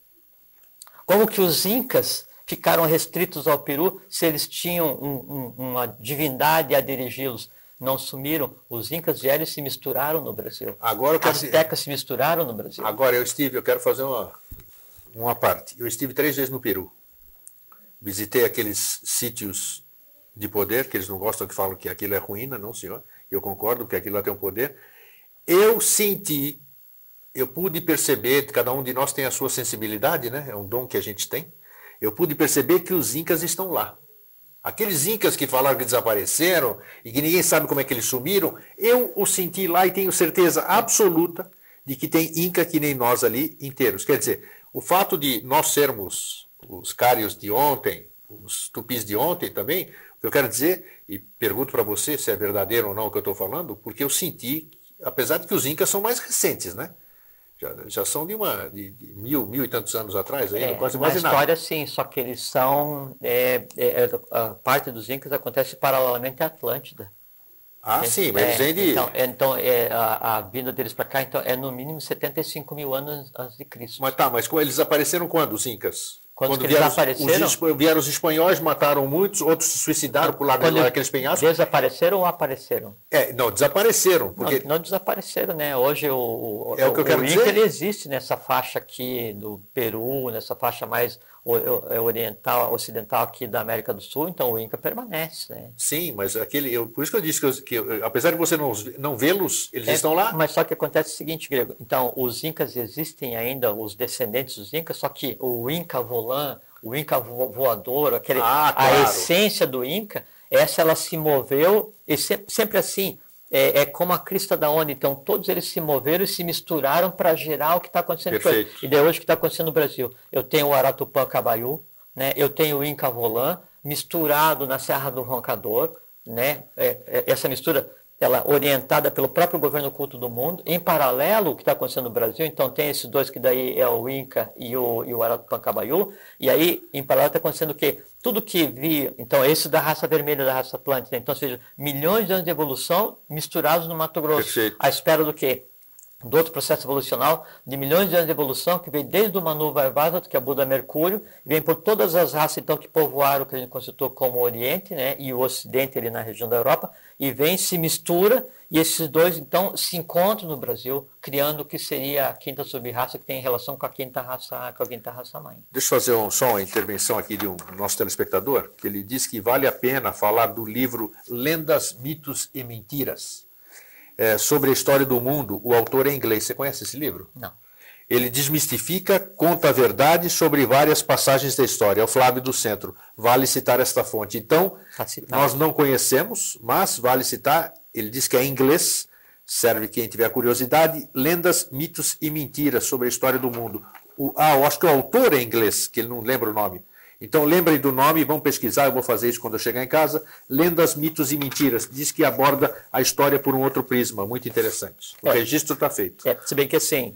Como que os incas ficaram restritos ao Peru se eles tinham uma divindade a dirigi-los? Não sumiram. Os incas vieram e se misturaram no Brasil. Agora as astecas se misturaram no Brasil. Agora, eu quero fazer uma parte. Eu estive 3 vezes no Peru. Visitei aqueles sítios de poder, que eles não gostam, que falam que aquilo é ruína, não, senhor. Eu concordo que aquilo lá tem um poder. Eu pude perceber, cada um de nós tem a sua sensibilidade, né? É um dom que a gente tem. Eu pude perceber que os incas estão lá. Aqueles incas que falaram que desapareceram e que ninguém sabe como é que eles sumiram, eu os senti lá e tenho certeza absoluta de que tem inca que nem nós ali inteiros. Quer dizer, o fato de nós sermos os cários de ontem, os tupis de ontem também, o que eu quero dizer, e pergunto para você se é verdadeiro ou não o que eu estou falando, porque eu senti, apesar de que os incas são mais recentes, né? Já são de mil e tantos anos atrás, aí, quase mais nada. Na história, sim, só que eles são... a parte dos incas acontece paralelamente à Atlântida. Sim, mas eles vêm de... Então a vinda deles para cá então, é no mínimo 75 mil anos antes de Cristo. Mas eles apareceram quando, os incas? Quando eles apareceram? Vieram os espanhóis, mataram muitos, outros se suicidaram por lá daqueles penhascos. Desapareceram ou apareceram? Não, desapareceram. Porque... Não desapareceram, né? Hoje o que eu quero Inca dizer? Ele existe nessa faixa aqui do Peru, nessa faixa mais oriental, ocidental aqui da América do Sul, então o Inca permanece, né? Sim, mas por isso que eu disse que apesar de você não vê-los, eles estão lá. Mas só que acontece o seguinte, Grego, então os Incas existem ainda, os descendentes dos Incas, só que o Inca Volã, o Inca voador, claro. A essência do Inca, ela se moveu, e sempre assim, é como a crista da onda, então todos eles se moveram e se misturaram para gerar o que está acontecendo. E daí hoje o que está acontecendo no Brasil? Eu tenho o Aratupã Cabaiú, né? Eu tenho o Inca Volã misturado na Serra do Roncador, né? Essa mistura, ela orientada pelo próprio governo oculto do mundo, em paralelo o que está acontecendo no Brasil, então tem esses dois que daí é o Inca e o Aratupã Cabaiú, e aí em paralelo está acontecendo o quê? Tudo que vi, então esse da raça vermelha, da raça atlântica, então, ou seja, milhões de anos de evolução misturados no Mato Grosso. Perfeito. À espera do quê? Do outro processo evolucional, de milhões de anos de evolução, que vem desde o Manu Varvasat, que é Buda Mercúrio, vem por todas as raças então, que povoaram o que a gente considerou como o Oriente, né, e o Ocidente ali na região da Europa, e vem, se mistura, e esses dois então se encontram no Brasil, criando o que seria a quinta subraça, que tem relação com a quinta raça mãe. Deixa eu fazer só uma intervenção aqui de um nosso telespectador, que ele diz que vale a pena falar do livro Lendas, Mitos e Mentiras. Sobre a história do mundo, o autor é inglês. Você conhece esse livro? Não. Ele desmistifica, conta a verdade sobre várias passagens da história. É o Flávio do Centro. Vale citar esta fonte. Então, nós não conhecemos, mas vale citar. Ele diz que é em inglês, serve quem tiver curiosidade. Lendas, Mitos e Mentiras sobre a história do mundo. eu acho que o autor é inglês, que ele não lembra o nome. Então lembrem do nome e vão pesquisar, eu vou fazer isso quando eu chegar em casa. Lendas, Mitos e Mentiras. Diz que aborda a história por um outro prisma, muito interessante. O registro está feito. Se bem que assim,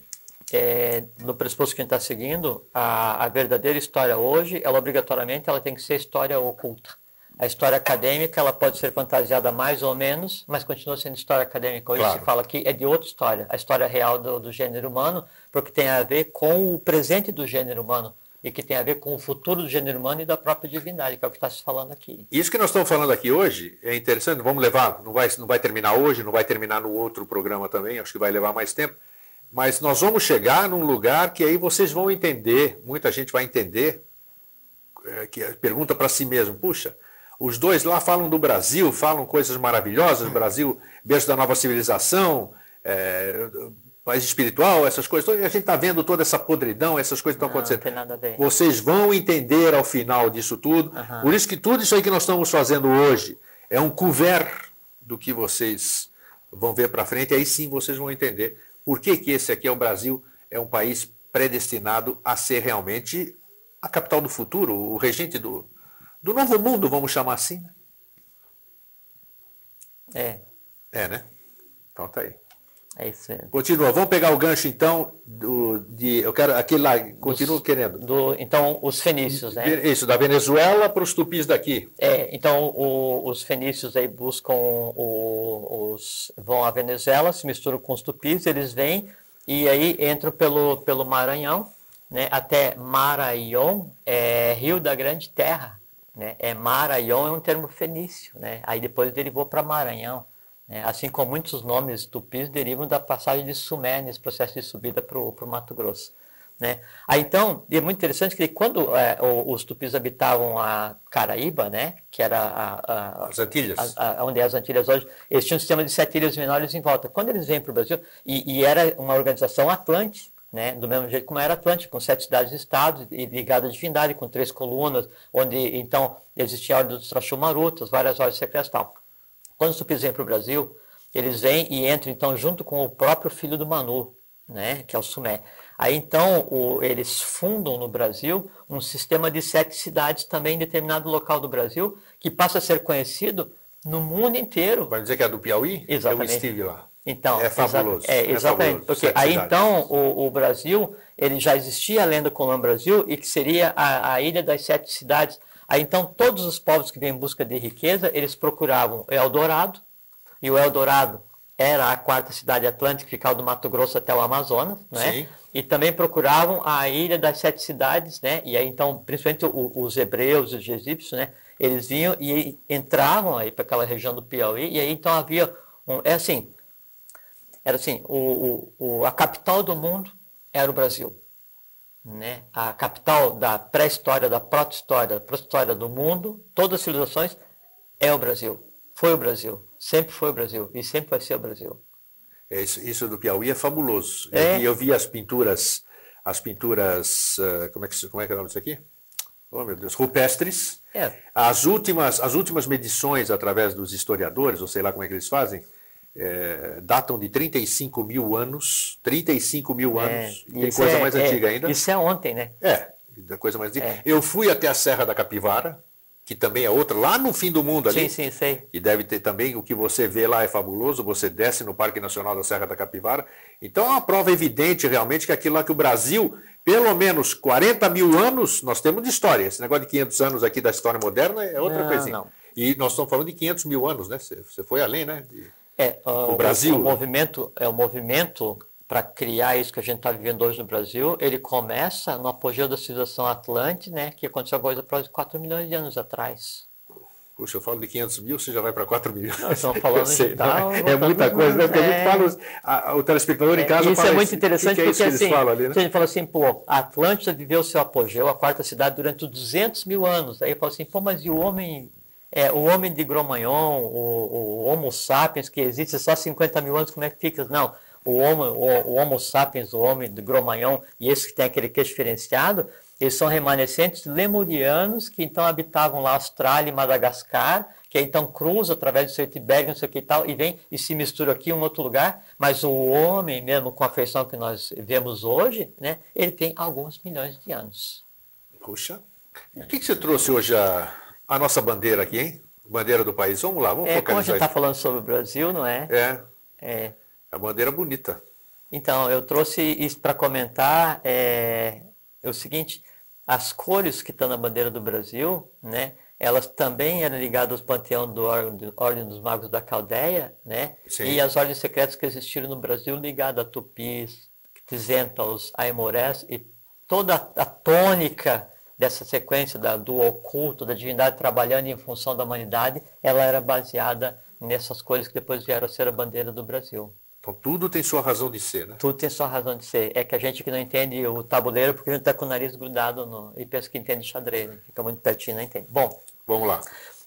no pressuposto que a gente está seguindo, a verdadeira história hoje, ela obrigatoriamente ela tem que ser história oculta. A história acadêmica ela pode ser fantasiada mais ou menos, mas continua sendo história acadêmica. Hoje se fala que é de outra história, a história real do gênero humano, porque tem a ver com o presente do gênero humano e que tem a ver com o futuro do gênero humano e da própria divindade, que é o que está se falando aqui. Isso que nós estamos falando aqui hoje é interessante, vamos levar, não vai terminar hoje, não vai terminar no outro programa também, acho que vai levar mais tempo, mas nós vamos chegar num lugar que aí vocês vão entender, muita gente vai entender, que pergunta para si mesmo, puxa, os dois lá falam do Brasil, falam coisas maravilhosas, Brasil, berço da nova civilização, país espiritual, essas coisas, e a gente está vendo toda essa podridão, essas coisas estão acontecendo. Não tem nada a ver. Vocês vão entender ao final disso tudo, por isso que tudo isso aí que nós estamos fazendo hoje é um couvert do que vocês vão ver para frente, aí sim vocês vão entender por que esse aqui é o Brasil, é um país predestinado a ser realmente a capital do futuro, o regente do novo mundo, vamos chamar assim. É, né? Então tá aí. É isso mesmo. Continua. Vamos pegar o gancho, então, eu quero aquele lá, continuo querendo. Então, os fenícios, né? Isso, da Venezuela para os tupis daqui. Então, os fenícios aí buscam, vão à Venezuela, se misturam com os tupis, eles vêm e aí entram pelo Maranhão, né? Até Maraion, Rio da Grande Terra. Né? Maraion é um termo fenício, né? Aí depois derivou para Maranhão. Assim como muitos nomes tupis derivam da passagem de Sumé nesse processo de subida para o Mato Grosso. Né? Aí então, é muito interessante que quando os tupis habitavam a Caraíba, né, que era as Antilhas, onde é as Antilhas hoje, eles tinham um sistema de 7 ilhas menores em volta. Quando eles vêm para o Brasil, e era uma organização Atlântica, né, do mesmo jeito como era Atlântica, com 7 cidades-estados e ligada à divindade, com 3 colunas, onde então existia a ordem dos Trachumarutas, várias ordens secretas e tal. Quando os tupis vêm para o Brasil, eles vêm e entram então junto com o próprio filho do Manu, né, que é o Sumé. Aí então eles fundam no Brasil um sistema de 7 cidades também em determinado local do Brasil, que passa a ser conhecido no mundo inteiro. Vai dizer que é do Piauí? Exatamente. Eu estive lá. Então, é fabuloso. Exatamente. Fabuloso. Porque aí então o Brasil, ele já existia a lenda Colombo Brasil e que seria a ilha das 7 cidades. Aí então todos os povos que vêm em busca de riqueza, eles procuravam Eldorado, e o Eldorado era a 4ª cidade atlântica que ficava do Mato Grosso até o Amazonas, né? Sim. E também procuravam a ilha das 7 cidades, né? E aí então, principalmente os hebreus, os egípcios, né? Eles vinham e entravam aí para aquela região do Piauí, e aí então havia era assim, a capital do mundo era o Brasil. Né? A capital da pré-história, da proto-história, da proto-história do mundo, todas as civilizações, é o Brasil. Foi o Brasil. Sempre foi o Brasil. E sempre vai ser o Brasil. Isso do Piauí é fabuloso. Eu vi as pinturas, como é que é o nome disso aqui? Oh, meu Deus, rupestres. As últimas medições através dos historiadores, ou sei lá como é que eles fazem, datam de 35 mil anos. 35 mil anos. Tem coisa mais antiga ainda. Isso é ontem, né? Coisa mais antiga. Eu fui até a Serra da Capivara, que também é outra, lá no fim do mundo ali. Sim, sei. E deve ter também, o que você vê lá é fabuloso, você desce no Parque Nacional da Serra da Capivara. Então é uma prova evidente realmente que aquilo lá que o Brasil, pelo menos 40 mil anos, nós temos de história. Esse negócio de 500 anos aqui da história moderna é outra coisinha. Não. E nós estamos falando de 500 mil anos, né? Você foi além, né? O Brasil. O movimento para criar isso que a gente está vivendo hoje no Brasil, ele começa no apogeu da civilização Atlante, né, que aconteceu coisa para 4 milhões de anos atrás. Puxa, eu falo de 500 mil, você já vai para 4 milhões. Nós estamos falando de tal, é muita coisa, né? Porque a gente fala, o telespectador em casa isso fala... Isso é muito interessante, porque assim, ali, né? a gente fala assim, a Atlântida viveu o seu apogeu, a 4ª cidade, durante 200 mil anos. Aí eu falo assim, mas e o homem de Cro-Magnon, o Homo sapiens, que existe só 50 mil anos, como é que fica? Não. o Homo sapiens, o homem do Cro-Magnon, e esse que tem aquele queixo diferenciado, eles são remanescentes lemurianos que então habitavam lá Austrália e Madagascar, que então cruza através do Estreito Bering, não sei o que e tal, e vem e se mistura aqui em um outro lugar, mas o homem, mesmo com a feição que nós vemos hoje, né, ele tem alguns milhões de anos. Puxa. E o que você trouxe hoje a nossa bandeira aqui, hein? Bandeira do país. Vamos lá, vamos focalizar. Como a gente está falando sobre o Brasil, não é? É a bandeira bonita. Então, eu trouxe isso para comentar, o seguinte, as cores que estão na bandeira do Brasil, né, elas também eram ligadas ao panteão da Ordem dos Magos da Caldeia, né, e as ordens secretas que existiram no Brasil ligadas a Tupis, Tzentals, Aimorés, e toda a tônica dessa sequência do oculto, da divindade trabalhando em função da humanidade, ela era baseada nessas cores que depois vieram a ser a bandeira do Brasil. Então tudo tem sua razão de ser, né? Tudo tem sua razão de ser. É que a gente que não entende o tabuleiro porque a gente está com o nariz grudado e pensa que entende xadrez, né? Fica muito pertinho, não entende. Bom, vamos lá.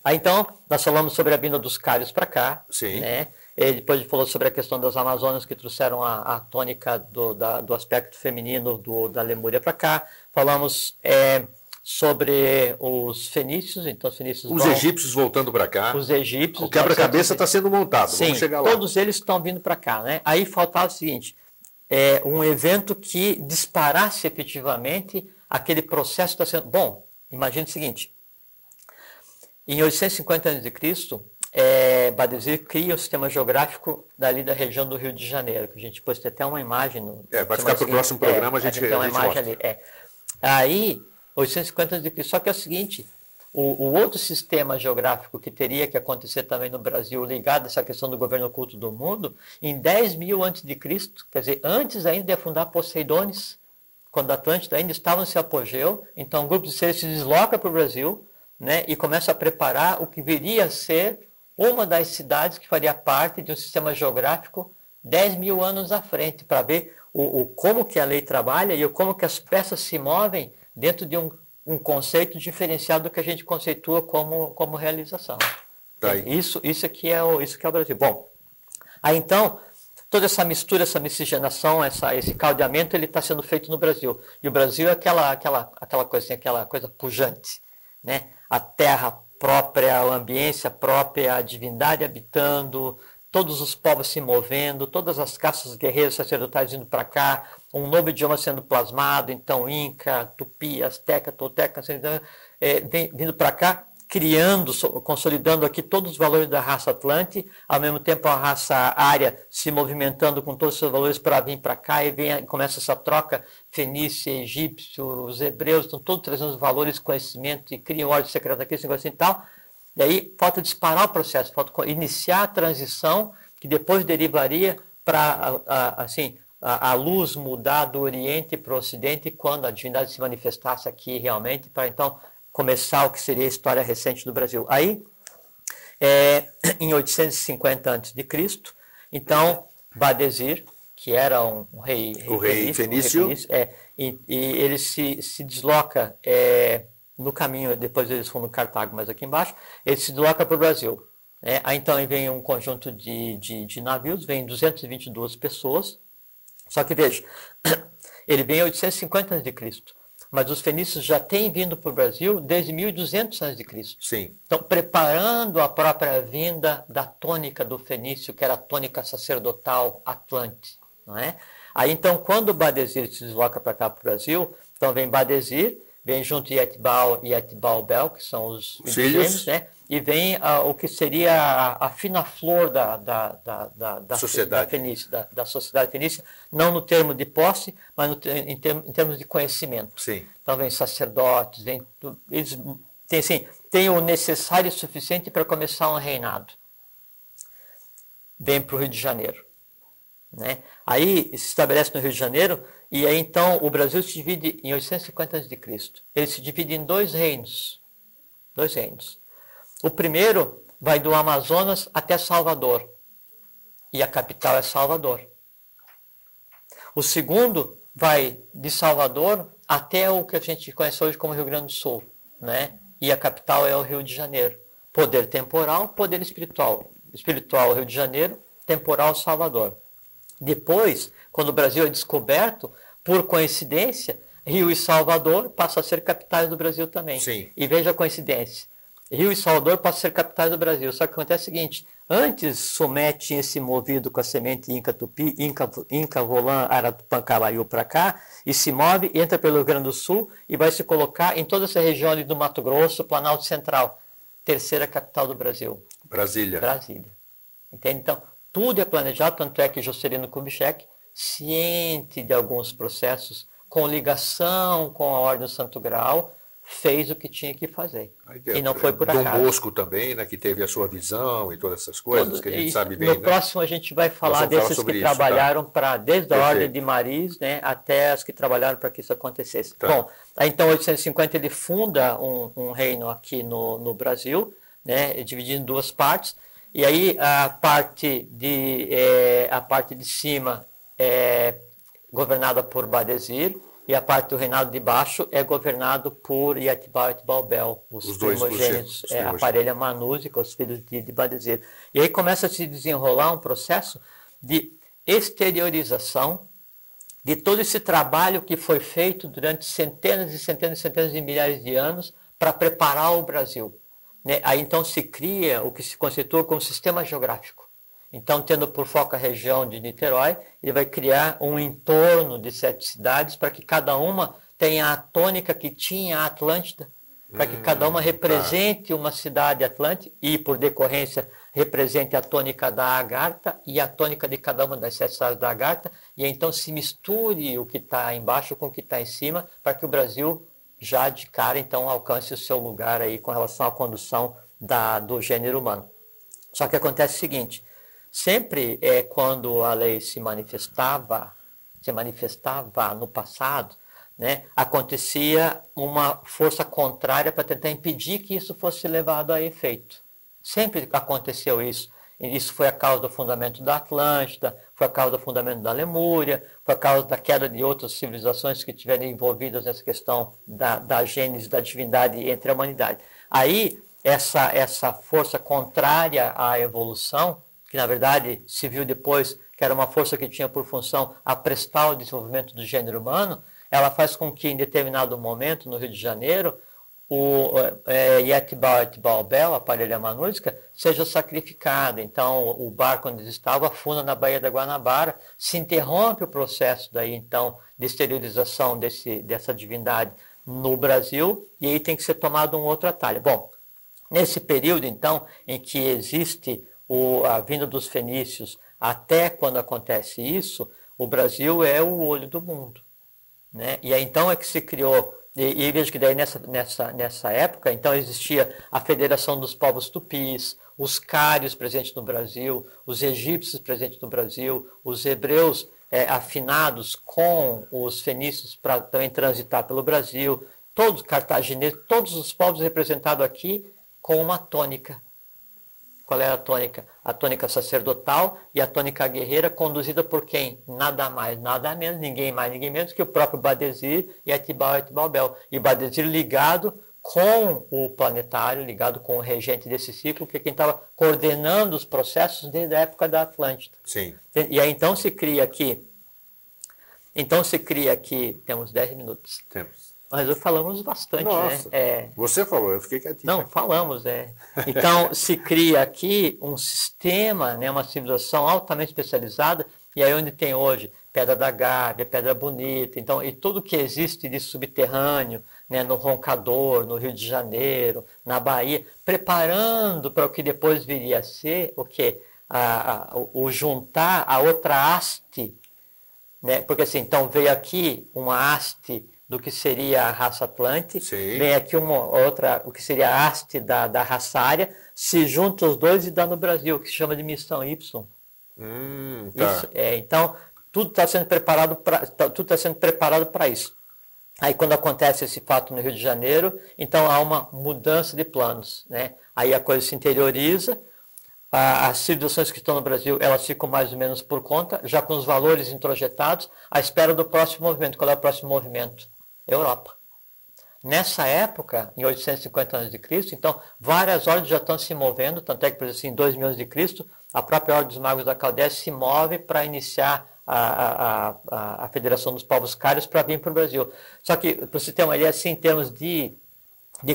Aí então, nós falamos sobre a vinda dos cários para cá. Sim. Né? Ele depois falou sobre a questão das Amazonas que trouxeram a tônica do aspecto feminino da Lemúria para cá. Falamos sobre os fenícios, então os fenícios egípcios voltando para cá. Os egípcios. O quebra-cabeça está sendo montado. Sim, vamos chegar lá. Todos eles estão vindo para cá, né? Aí faltava o seguinte, um evento que disparasse efetivamente aquele processo que está sendo... Bom, imagine o seguinte, em 850 a.C., Badesir cria o sistema geográfico dali da região do Rio de Janeiro, que a gente depois tem até uma imagem. Vai ficar para o próximo programa, a gente tem uma imagem mostra. Ali. Aí, 850 a.C., só que é o seguinte, o outro sistema geográfico que teria que acontecer também no Brasil, ligado a essa questão do governo oculto do mundo, em 10.000 a.C., quer dizer, antes ainda de afundar Poseidones, quando a Atlântida ainda estava no seu apogeu, então um grupo de seres se desloca para o Brasil, né, e começa a preparar o que viria a ser uma das cidades que faria parte de um sistema geográfico 10.000 anos à frente, para ver como que a lei trabalha e como que as peças se movem dentro de um conceito diferenciado do que a gente conceitua como realização. Tá. Isso aqui é isso que é o Brasil. Bom, aí então, toda essa mistura, essa miscigenação, esse caldeamento, ele está sendo feito no Brasil. E o Brasil é aquela coisa pujante, né? A terra própria, a ambiência própria, a divindade habitando, todos os povos se movendo, todas as castas guerreiras sacerdotais indo para cá, um novo idioma sendo plasmado, então Inca, Tupi, Azteca, Tolteca, vindo para cá, criando, consolidando aqui todos os valores da raça Atlante, ao mesmo tempo a raça ária se movimentando com todos os seus valores para vir para cá, e começa essa troca fenícia, egípcio, os hebreus estão todos trazendo os valores, conhecimento, e criam ordem secreta aqui, esse negócio e tal. E aí falta disparar o processo, falta iniciar a transição, que depois derivaria para a luz mudar do Oriente para o Ocidente, quando a divindade se manifestasse aqui realmente, para então começar o que seria a história recente do Brasil. Aí, em 850 a.C., então, Badesir, que era um rei fenício, e ele se desloca no caminho, depois eles foram no Cartago, mas aqui embaixo, ele se desloca para o Brasil. Aí então vem um conjunto de navios, vem 222 pessoas, só que veja, ele vem em 850 a.C., mas os fenícios já têm vindo para o Brasil desde 1200 a.C. Sim. Então, preparando a própria vinda da tônica do fenício, que era a tônica sacerdotal atlante. Não é? Aí, então, quando Badesir se desloca para cá, para o Brasil, então vem Badesir, vem junto Etbal e Etbal-Bel, que são os filhos, né? E vem o que seria a fina flor da sociedade fenícia, não no termo de posse, mas em termos de conhecimento. Sim. Então vem sacerdotes, eles têm o necessário e suficiente para começar um reinado. Vem para o Rio de Janeiro. Né? Aí se estabelece no Rio de Janeiro, e aí então o Brasil se divide em 850 a.C. Ele se divide em dois reinos. O primeiro vai do Amazonas até Salvador, e a capital é Salvador. O segundo vai de Salvador até o que a gente conhece hoje como Rio Grande do Sul, né? E a capital é o Rio de Janeiro. Poder temporal, poder espiritual. Espiritual, Rio de Janeiro, temporal, Salvador. Depois, quando o Brasil é descoberto, por coincidência, Rio e Salvador passam a ser capitais do Brasil também. Sim. E veja a coincidência. Rio e Salvador passam a ser capitais do Brasil. Só que acontece o seguinte, antes Sumé tinha se movido com a semente Inca Tupi, Inca Volã, Aratupã, Cavaiú para cá, e se move, entra pelo Rio Grande do Sul e vai se colocar em toda essa região ali do Mato Grosso, Planalto Central. Terceira capital do Brasil. Brasília. Brasília. Entende? Então, tudo é planejado, tanto é que Juscelino Kubitschek, ciente de alguns processos, com ligação com a Ordem do Santo Grau, fez o que tinha que fazer. E não foi por acaso. Dom Bosco também, né, que teve a sua visão e todas essas coisas que a gente sabe bem. No próximo a gente vai falar desses que trabalharam desde a Ordem de Maris, né, até as que trabalharam para que isso acontecesse. Tá. Bom, então em 850 ele funda um reino aqui no Brasil, né, dividido em duas partes. E aí a parte de cima é governada por Badesir e a parte do reinado de baixo é governado por Yetibau e Etbalbel, os primogênitos, a parelha manúsica, os filhos de Badesir. E aí começa a se desenrolar um processo de exteriorização de todo esse trabalho que foi feito durante centenas e centenas e centenas de milhares de anos para preparar o Brasil. Aí então se cria o que se constitui como sistema geográfico. Então, tendo por foco a região de Niterói, ele vai criar um entorno de 7 cidades para que cada uma tenha a tônica que tinha a Atlântida, para que cada uma represente uma cidade atlântica e, por decorrência, represente a tônica da Agartha e a tônica de cada uma das 7 cidades da Agartha, e então se misture o que está embaixo com o que está em cima, para que o Brasil já de cara então alcance o seu lugar aí com relação à condução do gênero humano. Só que acontece o seguinte, sempre quando a lei se manifestava no passado, né, acontecia uma força contrária para tentar impedir que isso fosse levado a efeito. Sempre aconteceu isso. Isso foi a causa do fundamento da Atlântida, foi a causa do fundamento da Lemúria, foi a causa da queda de outras civilizações que estiveram envolvidas nessa questão da gênese, da divindade entre a humanidade. Aí, essa força contrária à evolução, que na verdade se viu depois que era uma força que tinha por função aprestar o desenvolvimento do gênero humano, ela faz com que em determinado momento, no Rio de Janeiro, o Yetibau e Etbalbel, a parelha manúsica, seja sacrificada. Então, o barco onde eles estavam afunda na Baía da Guanabara, se interrompe o processo daí, então, de esterilização dessa divindade no Brasil, e aí tem que ser tomado um outro atalho. Bom, nesse período, então, em que existe a vinda dos fenícios, até quando acontece isso, o Brasil é o olho do mundo, né? E aí, então, é que se criou. E vejo que daí nessa época, então existia a Federação dos Povos Tupis, os cários presentes no Brasil, os egípcios presentes no Brasil, os hebreus afinados com os fenícios para também transitar pelo Brasil, todos cartagineses, todos os povos representados aqui com uma tônica. Qual era a tônica? A tônica sacerdotal e a tônica guerreira, conduzida por quem? Nada mais, nada menos, ninguém mais, ninguém menos que o próprio Badesir e Yetibau e Etbalbel. E Badesir ligado com o planetário, ligado com o regente desse ciclo, que é quem estava coordenando os processos desde a época da Atlântida. Sim. E aí então se cria aqui, temos 10 minutos. Temos. Mas falamos bastante, Nossa, né? Você falou, eu fiquei quietinho. Não, falamos, Então, se cria aqui um sistema, né, uma civilização altamente especializada, e aí onde tem hoje Pedra da Gávea, Pedra Bonita, então, e tudo que existe de subterrâneo, né, no Roncador, no Rio de Janeiro, na Bahia, preparando para o que depois viria a ser, o quê? O juntar a outra haste, né? Porque assim, então veio aqui uma haste do que seria a raça Atlante, vem aqui uma outra, o que seria a haste da raça ária, se juntam os dois e dá no Brasil, que se chama de missão Y. Tá. Isso, então, tudo está sendo preparado para isso. Aí quando acontece esse fato no Rio de Janeiro, então há uma mudança de planos, né? Aí a coisa se interioriza, as civilizações que estão no Brasil, elas ficam mais ou menos por conta, já com os valores introjetados, à espera do próximo movimento. Qual é o próximo movimento? Europa. Nessa época, em 850 a.C., então, várias ordens já estão se movendo, tanto é que, por exemplo, em 2000 a.C., a própria Ordem dos Magos da Caldeia se move para iniciar a Federação dos Povos Cários para vir para o Brasil. Só que, para você ter uma ideia, assim, em termos de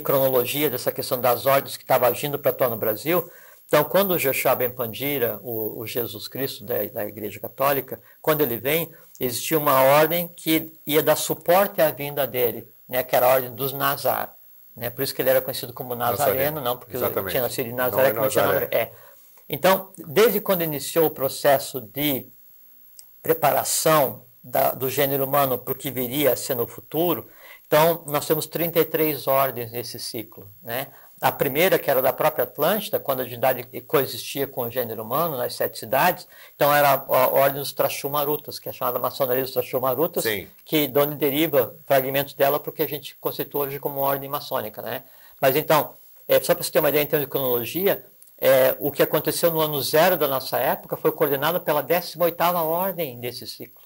cronologia dessa questão das ordens que estavam agindo para atuar no Brasil, então, quando o Jeshua Ben Pandira, o Jesus Cristo da Igreja Católica, quando ele vem, existia uma ordem que ia dar suporte à vinda dele, né, que era a ordem dos Nazar. Né, por isso que ele era conhecido como Nazareno, não porque ele tinha nascido em Nazaré. Então, desde quando iniciou o processo de preparação do gênero humano para o que viria a ser no futuro, então nós temos 33 ordens nesse ciclo, né? A primeira, que era da própria Atlântida, quando a divindade coexistia com o gênero humano, nas 7 cidades, então era a ordem dos Trashumarutas, que é chamada maçonaria dos Trashumarutas, que de onde deriva fragmentos dela porque a gente constitui hoje como ordem maçônica, né? Mas então, só para você ter uma ideia em termos de cronologia, o que aconteceu no ano 0 da nossa época foi coordenado pela 18ª ordem desse ciclo.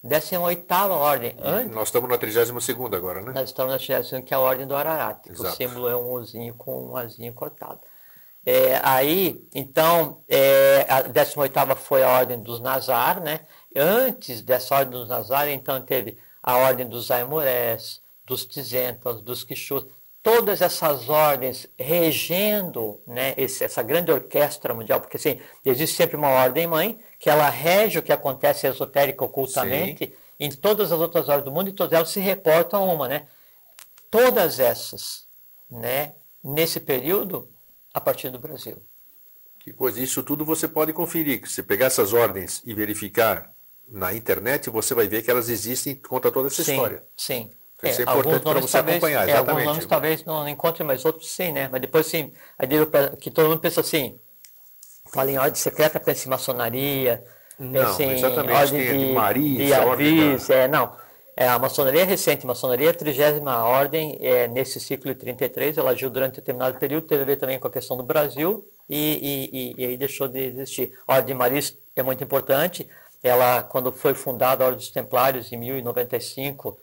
18ª ordem. Nós estamos na 32ª agora, né? Nós estamos na 32ª, que é a ordem do Ararat, que o símbolo é um ozinho com um azinho cortado. Então, a 18ª foi a ordem dos Nazar, né? Antes dessa ordem dos Nazar, então, teve a ordem dos Aimorés, dos Tizentas, dos Quixus, todas essas ordens regendo, né, essa grande orquestra mundial, porque assim, existe sempre uma ordem mãe, que ela rege o que acontece esotérico ocultamente em todas as outras ordens do mundo, e todas elas se reportam a uma, né? Todas essas, né, nesse período, a partir do Brasil. Que coisa, isso tudo você pode conferir. Se pegar essas ordens e verificar na internet, você vai ver que elas existem e conta toda essa história. Sim. Isso é importante para você acompanhar, exatamente. Alguns nomes talvez não encontre, mas outros sim, né? Mas depois sim, que todo mundo pensa assim, fala em ordem secreta, pensa em maçonaria, pensa em ordem de Maria, não. A maçonaria é recente, a maçonaria é a 30ª ordem, nesse ciclo de 33, ela agiu durante determinado período, teve a ver também com a questão do Brasil, e aí deixou de existir. A ordem de Maria é muito importante, ela, quando foi fundada a Ordem dos Templários, em 1095,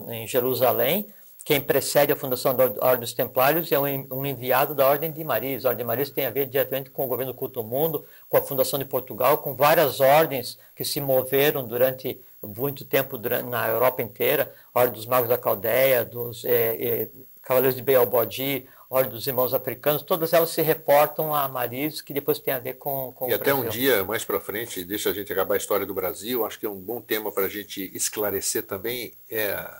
em Jerusalém, quem precede a fundação da Ordem dos Templários é um enviado da Ordem de Maris. A Ordem de Maris tem a ver diretamente com o governo culto do mundo, com a fundação de Portugal, com várias ordens que se moveram durante muito tempo na Europa inteira, a Ordem dos Magos da Caldeia, dos Cavaleiros de Beelbodi, Ordem dos Irmãos Africanos, todas elas se reportam a Maris, que depois tem a ver com o Brasil. E até um dia, mais para frente, deixa a gente acabar a história do Brasil, acho que é um bom tema para a gente esclarecer também.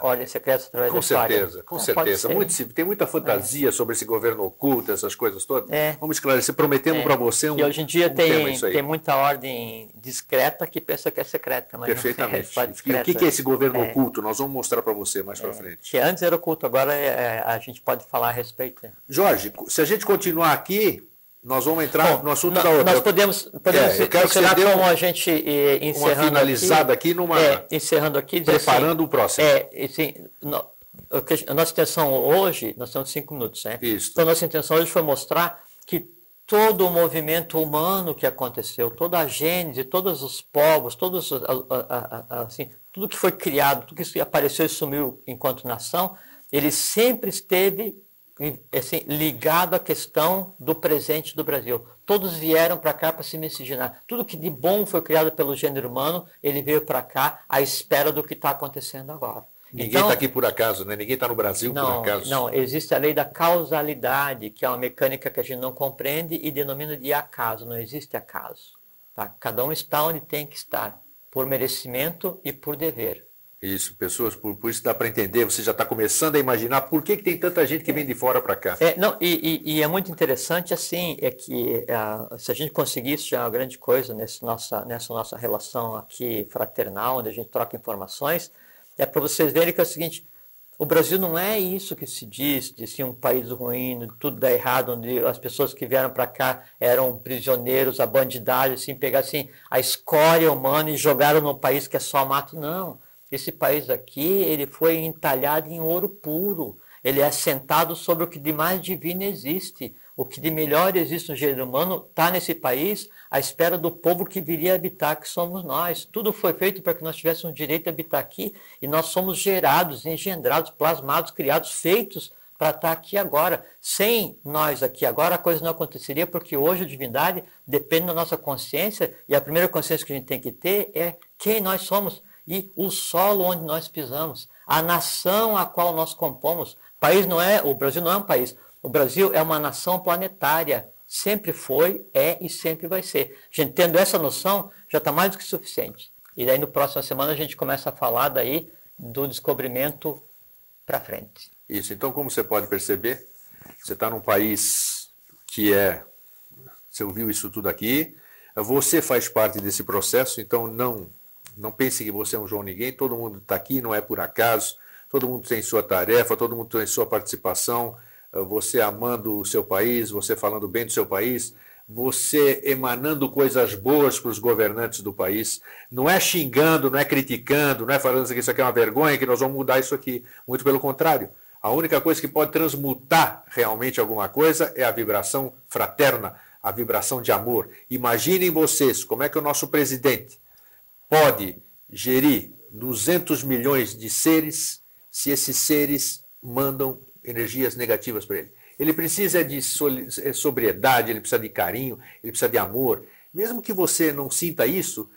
Ordem secreta através da história. Com certeza. Tem muita fantasia sobre esse governo oculto, essas coisas todas. Vamos esclarecer, prometemos para você um tema. E hoje em dia tem muita ordem discreta que pensa que é secreta. Mas perfeitamente. Não discreta. E o que é esse governo oculto? Nós vamos mostrar para você mais para frente. Que antes era oculto, agora a gente pode falar a respeito. Jorge, se a gente continuar aqui, nós vamos entrar no assunto da outra. Nós podemos eu quero que você dê como a gente encerrando uma finalizada aqui encerrando aqui, preparando assim, o próximo. A nossa intenção hoje, nós temos 5 minutos, né? Isso. Então, a nossa intenção hoje foi mostrar que todo o movimento humano que aconteceu, toda a gênese, todos os povos, assim, tudo que foi criado, tudo que apareceu e sumiu enquanto nação, ele sempre esteve assim, ligado à questão do presente do Brasil. Todos vieram para cá para se miscigenar. Tudo que de bom foi criado pelo gênero humano, ele veio para cá à espera do que está acontecendo agora. Ninguém está aqui por acaso, né? Ninguém está no Brasil por acaso. Não, existe a lei da causalidade, que é uma mecânica que a gente não compreende e denomina de acaso. Não existe acaso. Tá? Cada um está onde tem que estar, por merecimento e por dever. Isso, pessoas, por isso dá para entender, você já está começando a imaginar por que tem tanta gente que vem de fora para cá. E é muito interessante, assim, que se a gente conseguisse já uma grande coisa nessa nossa relação aqui fraternal, onde a gente troca informações, é para vocês verem que é o seguinte, o Brasil não é isso que se diz, de ser um país ruim, onde tudo dá errado, onde as pessoas que vieram para cá eram prisioneiros, a bandidagem, assim, pegar assim, a escória humana e jogaram num país que é só mato, não. Esse país aqui, ele foi entalhado em ouro puro. Ele é assentado sobre o que de mais divino existe. O que de melhor existe no gênero humano está nesse país à espera do povo que viria habitar, que somos nós. Tudo foi feito para que nós tivéssemos direito de habitar aqui e nós somos gerados, engendrados, plasmados, criados, feitos para estar aqui agora. Sem nós aqui agora, a coisa não aconteceria, porque hoje a divindade depende da nossa consciência, e a primeira consciência que a gente tem que ter é quem nós somos e o solo onde nós pisamos, a nação a qual nós compomos. O Brasil não é um país, o Brasil é uma nação planetária, sempre foi, é e sempre vai ser. A gente tendo essa noção, já está mais do que suficiente. E daí, no próxima semana, a gente começa a falar daí do descobrimento para frente. Isso. Então, como você pode perceber, você está num país que você ouviu isso tudo aqui, você faz parte desse processo, então não pense que você é um João Ninguém, todo mundo está aqui, não é por acaso, todo mundo tem sua tarefa, todo mundo tem sua participação, você amando o seu país, você falando bem do seu país, você emanando coisas boas para os governantes do país, não é xingando, não é criticando, não é falando que isso aqui é uma vergonha, que nós vamos mudar isso aqui. Muito pelo contrário. A única coisa que pode transmutar realmente alguma coisa é a vibração fraterna, a vibração de amor. Imaginem vocês como é que o nosso presidente pode gerir 200 milhões de seres se esses seres mandam energias negativas para ele. Ele precisa de sobriedade, ele precisa de carinho, ele precisa de amor. Mesmo que você não sinta isso,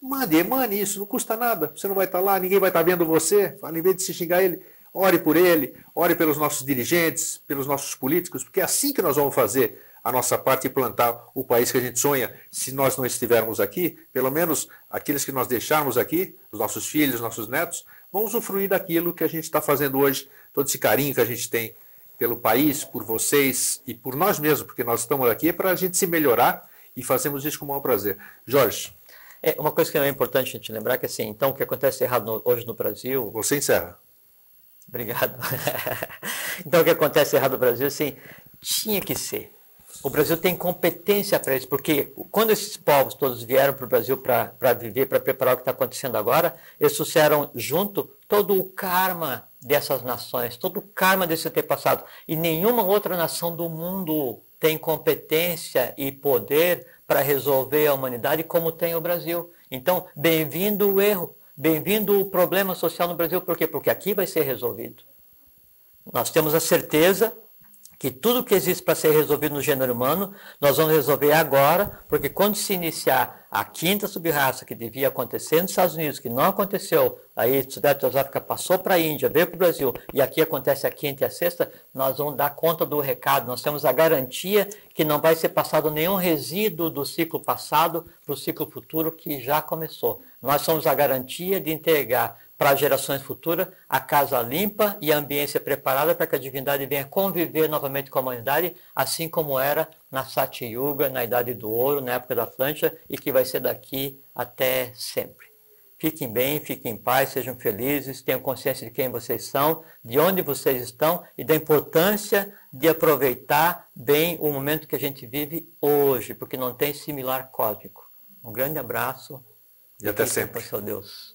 emane isso, não custa nada. Você não vai estar lá, ninguém vai estar vendo você. Em vez de se xingar ele, ore por ele, ore pelos nossos dirigentes, pelos nossos políticos, porque é assim que nós vamos fazer a nossa parte e plantar o país que a gente sonha. Se nós não estivermos aqui, pelo menos aqueles que nós deixarmos aqui, os nossos filhos, os nossos netos, vão usufruir daquilo que a gente está fazendo hoje, todo esse carinho que a gente tem pelo país, por vocês e por nós mesmos, porque nós estamos aqui para a gente se melhorar e fazemos isso com o maior prazer. Jorge. Uma coisa que é importante a gente lembrar que assim, então o que acontece errado hoje no Brasil... Você encerra. Obrigado. Então o que acontece errado no Brasil, assim, tinha que ser. O Brasil tem competência para isso, porque quando esses povos todos vieram para o Brasil para viver, para preparar o que está acontecendo agora, eles trouxeram junto todo o karma dessas nações, todo o karma desse antepassado. E nenhuma outra nação do mundo tem competência e poder para resolver a humanidade como tem o Brasil. Então, bem-vindo o erro, bem-vindo o problema social no Brasil. Por quê? Porque aqui vai ser resolvido. Nós temos a certeza que tudo que existe para ser resolvido no gênero humano, nós vamos resolver agora, porque quando se iniciar a quinta subraça que devia acontecer nos Estados Unidos, que não aconteceu, aí Sudeste da África passou para a Índia, veio para o Brasil, e aqui acontece a quinta e a sexta, nós vamos dar conta do recado, nós temos a garantia que não vai ser passado nenhum resíduo do ciclo passado para o ciclo futuro que já começou. Nós somos a garantia de entregar para as gerações futuras a casa limpa e a ambiência preparada para que a divindade venha conviver novamente com a humanidade, assim como era na Satya Yuga, na Idade do Ouro, na época da Atlântida, e que vai ser daqui até sempre. Fiquem bem, fiquem em paz, sejam felizes, tenham consciência de quem vocês são, de onde vocês estão e da importância de aproveitar bem o momento que a gente vive hoje, porque não tem similar cósmico. Um grande abraço e até sempre. Seu Deus.